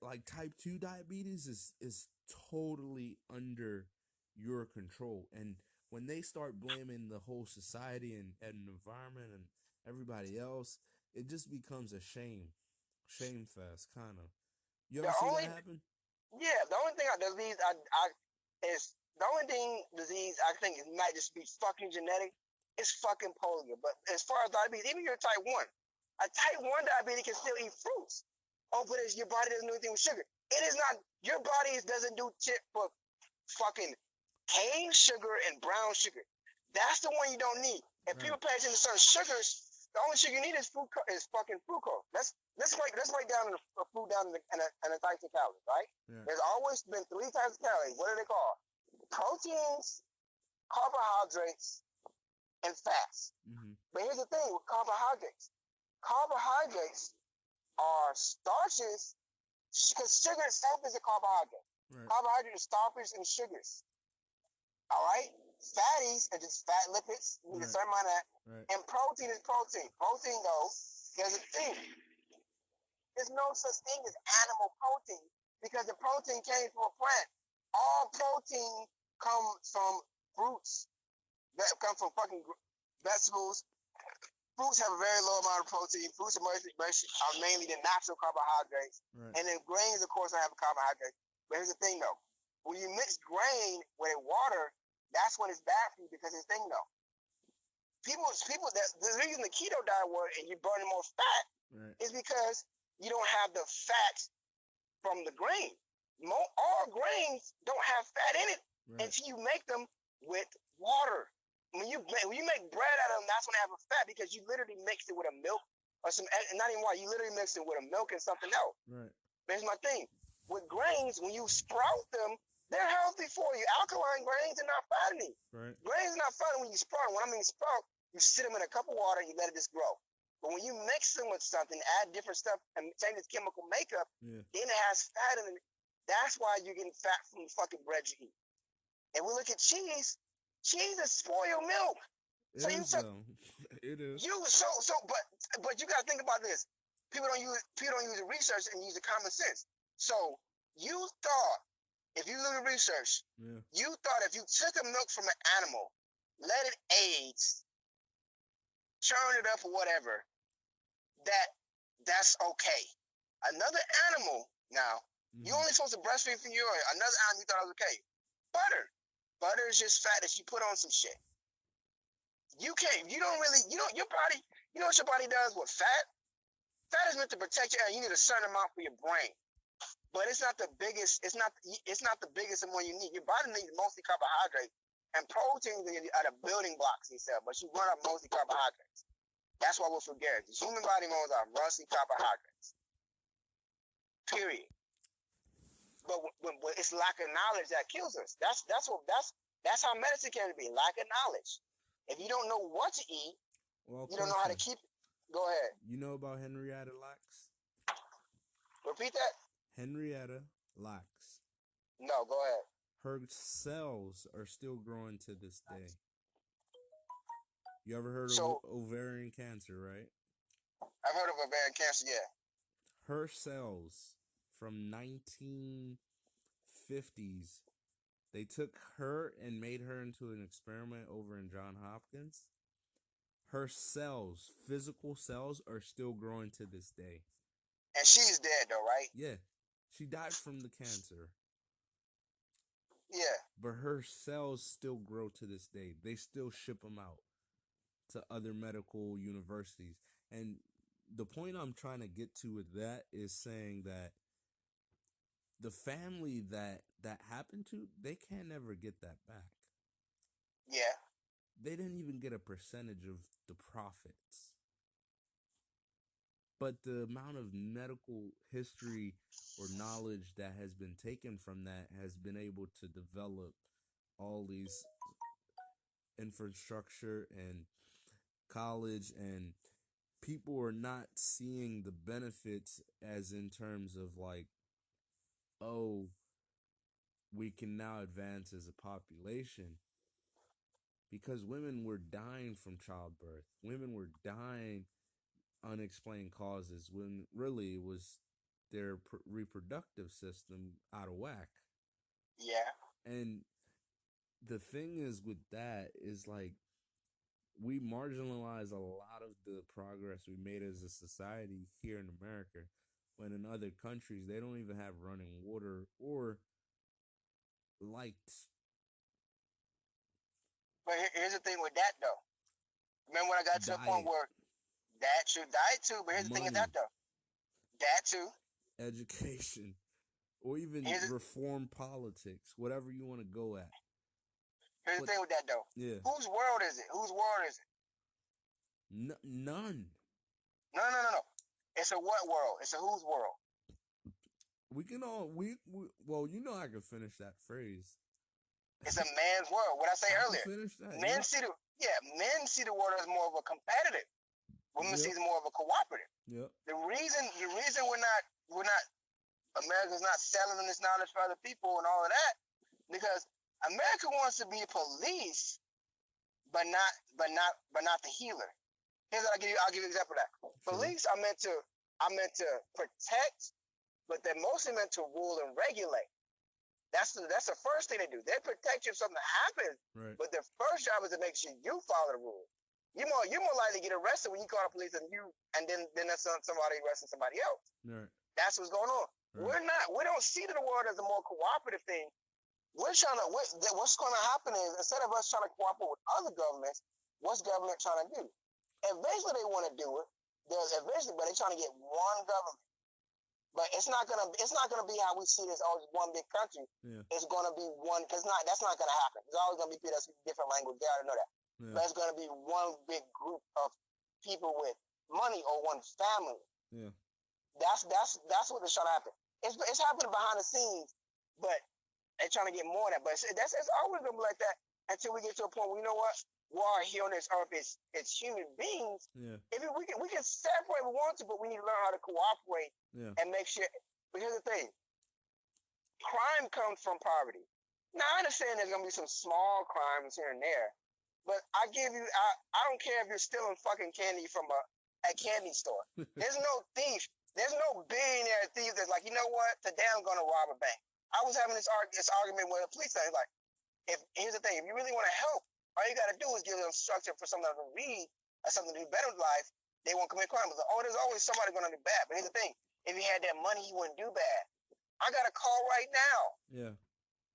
Speaker 3: like type 2 diabetes is totally under your control. And when they start blaming the whole society and environment and everybody else, it just becomes a shame fest, kind of. You ever see that happen?
Speaker 2: Yeah, the only thing disease I think it might just be fucking genetic is fucking polio. But as far as diabetes, even your type 1, a type 1 diabetic can still eat fruits. Oh, but your body doesn't do anything with sugar. It is not, your body doesn't do shit for fucking cane sugar and brown sugar. That's the one you don't need. If people pay attention to certain sugars, the only sugar you need is fucking fructose. Let's break down the food down in the types of calories, right? Yeah. There's always been 3 types of calories. What are they called? Proteins, carbohydrates, and fats. Mm-hmm. But here's the thing with carbohydrates. Carbohydrates are starches, because sugar itself is a carbohydrate. Right. Carbohydrates are starches and sugars. All right? Fatties are just fat lipids. You need a certain amount of that. Right. And protein is protein. Protein, though, there's a thing. There's no such thing as animal protein because the protein came from a plant. All protein comes from fruits. That come from fucking vegetables. Fruits have a very low amount of protein. Fruits are mainly the natural carbohydrates. Right. And then grains, of course, have a carbohydrate. But here's the thing, though. When you mix grain with water, that's when it's bad for you because it's thing, though. People, the reason the keto diet works and you burn more fat is because you don't have the fats from the grain. All grains don't have fat in it until you make them with water. When you make bread out of them, that's when they have a fat because you literally mix it with a milk or some, not even water. You literally mix it with a milk and something else. Right. But here's my thing. With grains, when you sprout them, they're healthy for you. Alkaline grains are not fattening. Right. Grains are not fattening when you sprout. When I mean sprout, you sit them in a cup of water and you let it just grow. But when you mix them with something, add different stuff and change its chemical makeup, then it has fat in it. That's why you're getting fat from the fucking bread you eat. And we look at cheese. Cheese is spoiled milk.
Speaker 3: It is.
Speaker 2: But you gotta think about this. People don't use the research and use the common sense. So you thought, if you look at research, you thought if you took a milk from an animal, let it age, churn it up or whatever, that's okay. Another animal now, you only supposed to breastfeed for you, or another animal you thought was okay. Butter is just fat that you put on some shit. Your body, you know what your body does with fat? Fat is meant to protect you, and you need a certain amount for your brain. But it's not the biggest, it's not the biggest amount you need. Your body needs mostly carbohydrates, and proteins are the building blocks itself, but you run up mostly carbohydrates. That's why we're forgetting. The human body most are mostly carbohydrates. Period. But it's lack of knowledge that kills us. That's how medicine can be. Lack of knowledge. If you don't know what to eat, you don't know how to keep it. Go ahead.
Speaker 3: You know about Henrietta Lacks?
Speaker 2: Repeat that.
Speaker 3: Henrietta Lacks.
Speaker 2: No, go ahead.
Speaker 3: Her cells are still growing to this day. You ever heard of ovarian cancer, right?
Speaker 2: I've heard of ovarian cancer, yeah.
Speaker 3: Her cells from 1950s, they took her and made her into an experiment over in Johns Hopkins. Her cells, physical cells, are still growing to this day.
Speaker 2: And she's dead though, right?
Speaker 3: Yeah. She died from the cancer.
Speaker 2: Yeah.
Speaker 3: But her cells still grow to this day. They still ship them out to other medical universities. And the point I'm trying to get to with that is saying that the family that happened to, they can't never get that back.
Speaker 2: Yeah.
Speaker 3: They didn't even get a percentage of the profits. But the amount of medical history or knowledge that has been taken from that has been able to develop all these infrastructure and college, and people are not seeing the benefits as in terms of like, oh, we can now advance as a population, because women were dying from childbirth. Women were dying unexplained causes when really it was their reproductive system out of whack.
Speaker 2: Yeah.
Speaker 3: And the thing is with that is like, we marginalize a lot of the progress we made as a society here in America, when in other countries they don't even have running water or lights.
Speaker 2: But here's the thing with that though. Remember when I got to the point
Speaker 3: Diet,
Speaker 2: where that should die too? But here's the thing is that
Speaker 3: money,
Speaker 2: though. That too.
Speaker 3: education, or even
Speaker 2: Here's the,
Speaker 3: reform politics, whatever you want to go at.
Speaker 2: here's the
Speaker 3: But
Speaker 2: thing with that though.
Speaker 3: yeah,
Speaker 2: Whose world is it? Whose world is it?
Speaker 3: none.
Speaker 2: No. It's a what world? It's a whose world?
Speaker 3: We can all we well, you know, I could finish that phrase.
Speaker 2: It's a man's world. What I say
Speaker 3: I can
Speaker 2: earlier.
Speaker 3: finish that.
Speaker 2: Men see the world as more of a competitive. Women see it more of a cooperative.
Speaker 3: Yep.
Speaker 2: The reason we're not America's not selling this knowledge for other people and all of that, because America wants to be a police, but not the healer. Here's what I'll give you an example of that.
Speaker 3: Sure.
Speaker 2: Police are meant to protect, but they're mostly meant to rule and regulate. That's the first thing they do. They protect you if something happens,
Speaker 3: right.
Speaker 2: But their first job is to make sure you follow the rules. You're more likely to get arrested when you call the police and then that's somebody arresting somebody else.
Speaker 3: Right.
Speaker 2: That's what's going on. Right. We don't see the world as a more cooperative thing. What's going to happen is, instead of us trying to cooperate with other governments, what's government trying to do? Eventually they want to do it. But they're trying to get one government. But it's not gonna be how we see this. Oh, it's one big country. Yeah. It's gonna be one, because that's not gonna happen. There's always gonna be people that speak different language. They already know that. Yeah. But it's gonna be one big group of people with money, or one family. Yeah. That's what's trying to happen. It's happening behind the scenes, but they're trying to get more of that. But it's always gonna be like that until we get to a point where, you know what? We are here on this earth. It's human beings. Yeah. We can separate if we want to, but we need to learn how to cooperate. Yeah. And make sure. But here's the thing: crime comes from poverty. Now I understand there's gonna be some small crimes here and there, but I don't care if you're stealing fucking candy from a candy store. There's no thief. There's no billionaire thief that's like, you know what? Today I'm gonna rob a bank. I was having this argument with a police officer. Like, here's the thing: if you really want to help, all you got to do is give them structure for something to read or something to do better in life. They won't commit crime. Like, oh, there's always somebody going to do bad. But here's the thing: if he had that money, he wouldn't do bad. I got a call right now. Yeah.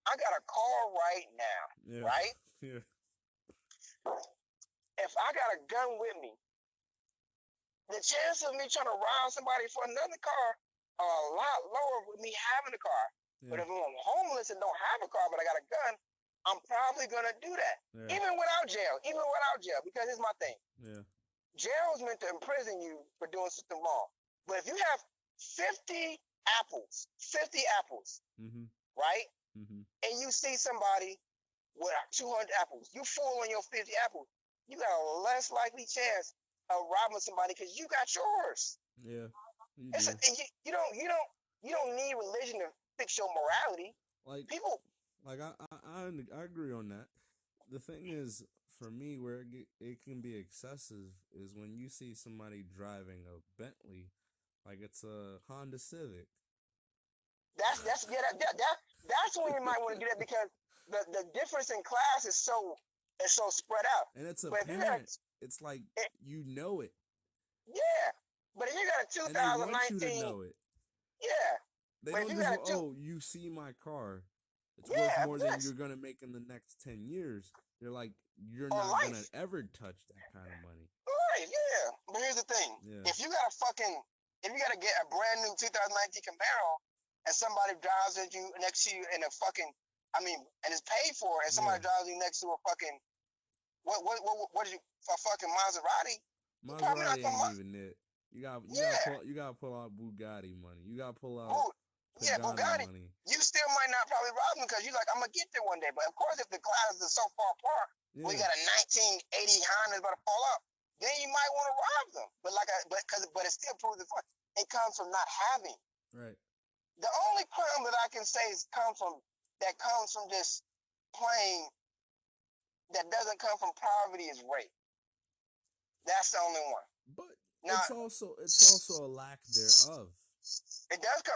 Speaker 2: I got a call right now. Yeah. Right? Yeah. If I got a gun with me, the chance of me trying to rob somebody for another car are a lot lower with me having a car. Yeah. But if I'm homeless and don't have a car, but I got a gun, I'm probably gonna do that. Yeah. Even without jail, because here's my thing. Yeah. Jail is meant to imprison you for doing something wrong. But if you have 50 apples, mm-hmm. Right? Mm-hmm. And you see somebody with 200 apples, you fall on your 50 apples, you got a less likely chance of robbing somebody because you got yours. Yeah. You don't need religion to fix your morality. Like people.
Speaker 3: Like I agree on that. The thing is, for me, where it can be excessive is when you see somebody driving a Bentley, like it's a Honda Civic.
Speaker 2: That's when you might want to do that, because the difference in class is so spread out.
Speaker 3: And it's apparent. It's like you know it.
Speaker 2: Yeah, but if you got a 2019,
Speaker 3: and they want you to know it.
Speaker 2: Yeah,
Speaker 3: they don't just you see my car. It's worth more than you're gonna make in the next 10 years. They're like, you're not gonna ever touch that kind of money.
Speaker 2: Right, yeah. But here's the thing. Yeah. If you gotta get a brand new 2019 Camaro and somebody drives at you next to you in a fucking, and it's paid for, and somebody drives you next to a fucking, what did you, a fucking Maserati?
Speaker 3: Maserati ain't even it. You gotta pull out Bugatti money. You gotta pull out
Speaker 2: Bugatti money. You still might not probably rob them because you're like, I'm gonna get there one day. But of course, if the clouds are so far apart, we got a 1980 Honda about to fall out, then you might want to rob them. But it still proves the point. It comes from not having.
Speaker 3: Right.
Speaker 2: The only crime that I can say comes from just plain, that doesn't come from poverty, is rape. That's the only one.
Speaker 3: But now, it's also a lack thereof.
Speaker 2: It does come.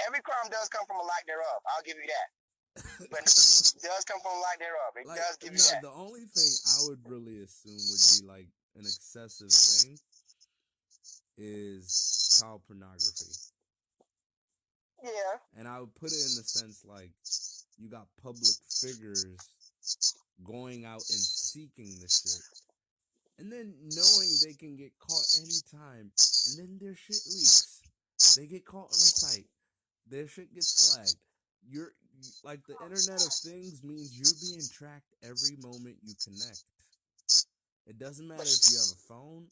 Speaker 2: Every crime does come from a lack thereof. I'll give you that. But it does come from a lack thereof. It does give you that.
Speaker 3: The only thing I would really assume would be like an excessive thing is child pornography.
Speaker 2: Yeah.
Speaker 3: And I would put it in the sense like you got public figures going out and seeking the shit. And then knowing they can get caught anytime, and then their shit leaks. They get caught on a site. Their shit gets flagged. You're like, the Internet of Things means you're being tracked every moment you connect. It doesn't matter if you have a phone,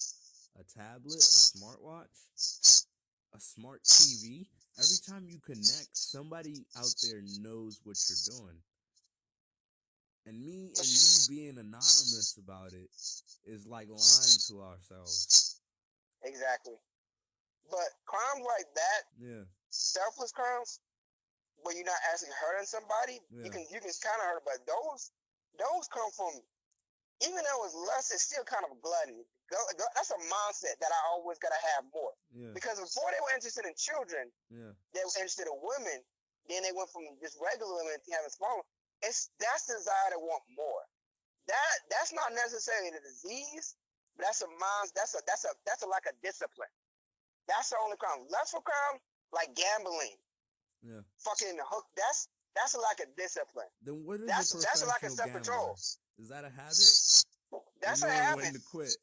Speaker 3: a tablet, a smartwatch, a smart TV. Every time you connect, somebody out there knows what you're doing. And me being anonymous about it is like lying to ourselves.
Speaker 2: Exactly. But crimes like that, selfless crimes, where you're not actually hurting somebody, you can kind of hurt, but those come from, even though it's less, it's still kind of gluttony. That's a mindset that I always gotta have more. Yeah. Because before they were interested in children, they were interested in women. Then they went from just regular women to having small. That's the desire to want more. That's not necessarily a disease, but that's a mind. That's a lack of discipline. That's the only crime. Lustful crime, like gambling, fucking hook. That's a lack of discipline.
Speaker 3: Then what is
Speaker 2: that's a lack of self-control.
Speaker 3: Is that a habit?
Speaker 2: That's a habit.
Speaker 3: When to quit.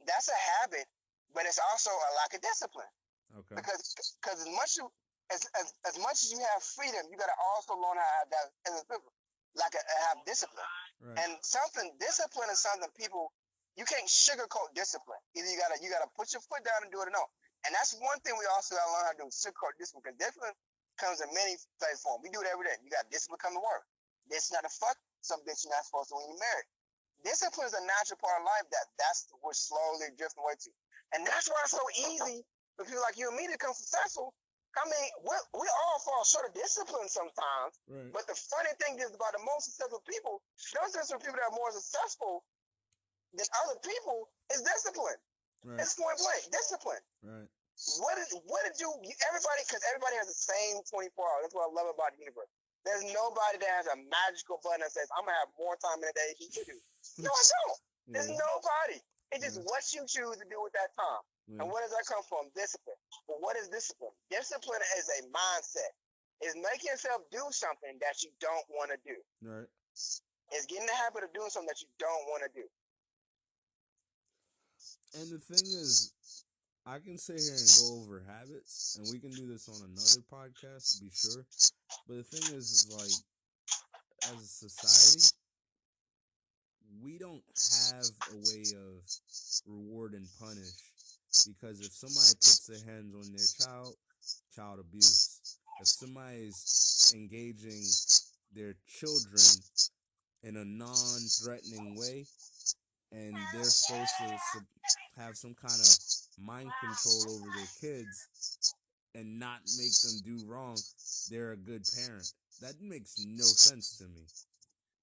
Speaker 2: That's a habit, but it's also a lack of discipline.
Speaker 3: Okay.
Speaker 2: Because as much as you have freedom, you gotta also learn how to have that have discipline. Right. And discipline is something people, you can't sugarcoat discipline. Either you gotta put your foot down and do it or no. And that's one thing we also gotta learn how to do, sugarcoat discipline, because discipline comes in many forms. We do it every day. You got discipline coming to work. This not a fuck some bitch you're not supposed to when you're married. Discipline is a natural part of life that's we're slowly drifting away to. And that's why it's so easy for people like you and me to become successful. I mean, we all fall short of discipline sometimes. Right. But the funny thing is about the most successful people, those are people that are more successful than other people, is discipline. Right. It's point blank, discipline.
Speaker 3: Right.
Speaker 2: What did you because everybody has the same 24 hours. That's what I love about the universe. There's nobody that has a magical button that says, I'm going to have more time in a day than you do. No, I don't. There's nobody. It's just what you choose to do with that time. And where does that come from? Discipline. But what is discipline? Discipline is a mindset. It's making yourself do something that you don't want to do.
Speaker 3: Right.
Speaker 2: It's getting the habit of doing something that you don't want to do.
Speaker 3: And the thing is, I can sit here and go over habits, and we can do this on another podcast, to be sure. But the thing is like, as a society, we don't have a way of reward and punish, because if somebody puts their hands on their child abuse. If somebody's engaging their children in a non-threatening way, and they're supposed to have some kind of mind control over their kids and not make them do wrong, they're a good parent. That makes no sense to me.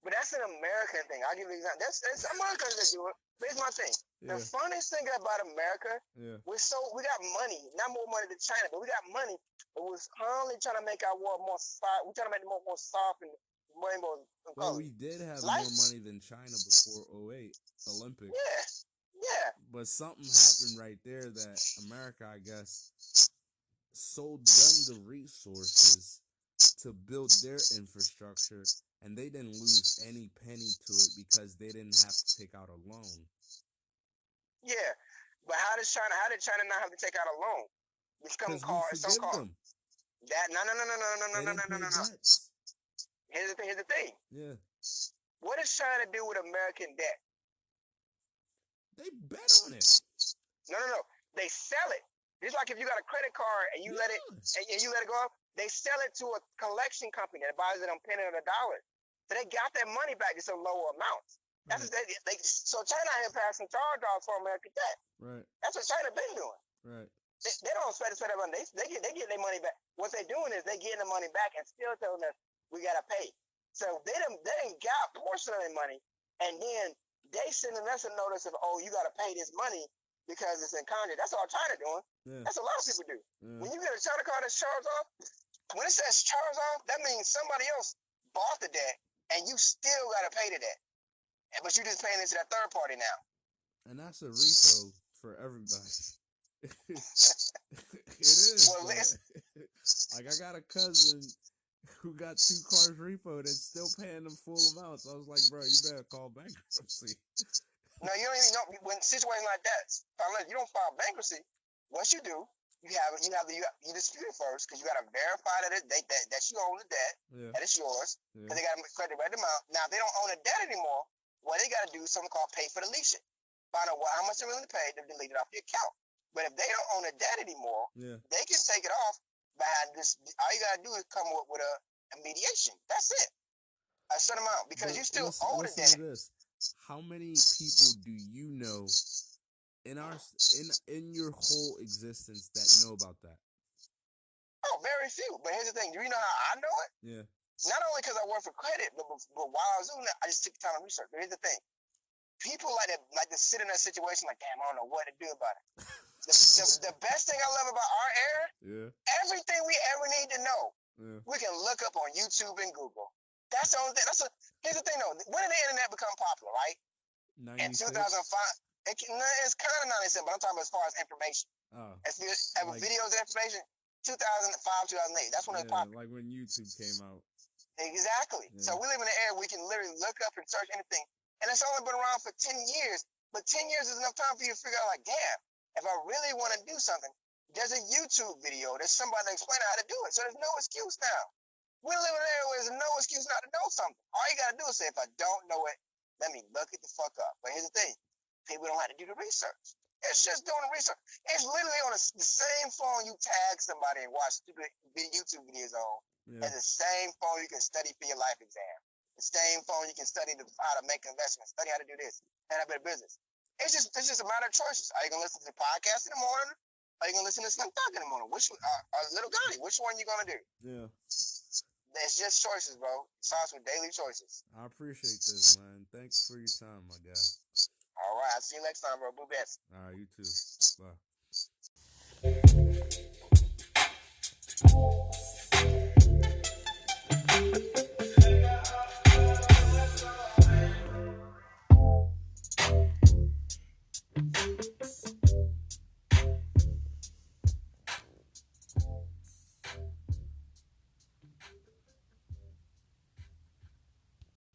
Speaker 2: But that's an American thing. I'll give you an example. That's Americans that do it. But here's my thing. Yeah. The funniest thing about America, we got money. Not more money than China, but we got money. But we're constantly trying to make our world more soft. We're trying to make it more soft and rainbow.
Speaker 3: Well, we did have more money than China before 2008 Olympics.
Speaker 2: Yeah.
Speaker 3: But something happened right there that America, I guess, sold them the resources to build their infrastructure, and they didn't lose any penny to it because they didn't have to take out a loan.
Speaker 2: Yeah, but how did China not have to take out a loan?
Speaker 3: Because we forgive them.
Speaker 2: That no.
Speaker 3: They didn't pay debts.
Speaker 2: Here's the thing.
Speaker 3: Yeah.
Speaker 2: What does China do with American debt?
Speaker 3: They bet on it.
Speaker 2: No. They sell it. It's like if you got a credit card and you let it go up, they sell it to a collection company that buys it on penny or a dollar. So they got their money back in some lower amounts. Right. So China here passing charge-offs for American debt.
Speaker 3: Right.
Speaker 2: That's what China been doing.
Speaker 3: Right.
Speaker 2: They don't spend that money. They get their money back. What they're doing is they getting the money back and still telling us we gotta pay. So they ain't got a portion of their money, and then they sending us a notice of, oh, you gotta pay this money because it's in contract. That's all China doing. Yeah. That's what a lot of people do. Yeah. When you get a China card that's charged off, when it says charged off, that means somebody else bought the debt and you still gotta pay the debt. But you're just paying into that third party now.
Speaker 3: And that's a repo for everybody. It is. Well, like I got a cousin who got 2 cars repoed and still paying them full amounts. I was like, bro, you better call bankruptcy.
Speaker 2: No, you don't even know when situations like that. Unless you don't file bankruptcy, what you do, you dispute it first because you got to verify that that you own the debt, that it's yours, because they got to credit the right amount. Now, if they don't own the debt anymore, what they got to do is something called pay for the lease. Find out how much they're willing to pay to delete it off the account. But if they don't own the debt anymore, they can take it off by this. All you got to do is come up with a mediation. That's it. A certain amount because you still owe the debt.
Speaker 3: Listen to this. How many people do you know in your whole existence that know about that?
Speaker 2: Oh, very few. But here's the thing. Do you know how I know it?
Speaker 3: Yeah.
Speaker 2: Not only because I work for credit, but while I was doing that, I just took the time to research. But here's the thing. People like to sit in that situation like, damn, I don't know what to do about it. The best thing I love about our era, everything we ever need to know, we can look up on YouTube and Google. That's the only thing. Here's the thing, though. When did the internet become popular, right? 96? In 2005. It's kind of 97, but I'm talking about as far as information.
Speaker 3: Oh.
Speaker 2: Videos and information, 2005, 2008. That's when it was popular.
Speaker 3: Like when YouTube came out.
Speaker 2: Exactly. Yeah. So we live in an era we can literally look up and search anything. And it's only been around for 10 years. But 10 years is enough time for you to figure out, like, damn, if I really want to do something, there's a YouTube video. There's somebody to explain how to do it. So there's no excuse now. We live in an era where there's no excuse not to know something. All you got to do is say, if I don't know it, let me look it the fuck up. But here's the thing. People don't have to do the research. It's just doing the research. It's literally on the same phone you tag somebody and watch stupid YouTube videos on. Yeah. It's the same phone you can study for your life exam. The same phone you can study how to make investments, study how to do this, and have a business. It's just a matter of choices. Are you gonna listen to the podcast in the morning? Are you gonna listen to Slim Thug in the morning? Which Little Gotti? Which one you gonna do?
Speaker 3: Yeah.
Speaker 2: It's just choices, bro. It starts with daily choices.
Speaker 3: I appreciate this, man. Thanks for your time, my guy.
Speaker 2: All right. I'll see you next time, bro. Boo best.
Speaker 3: All right, you too. Bye.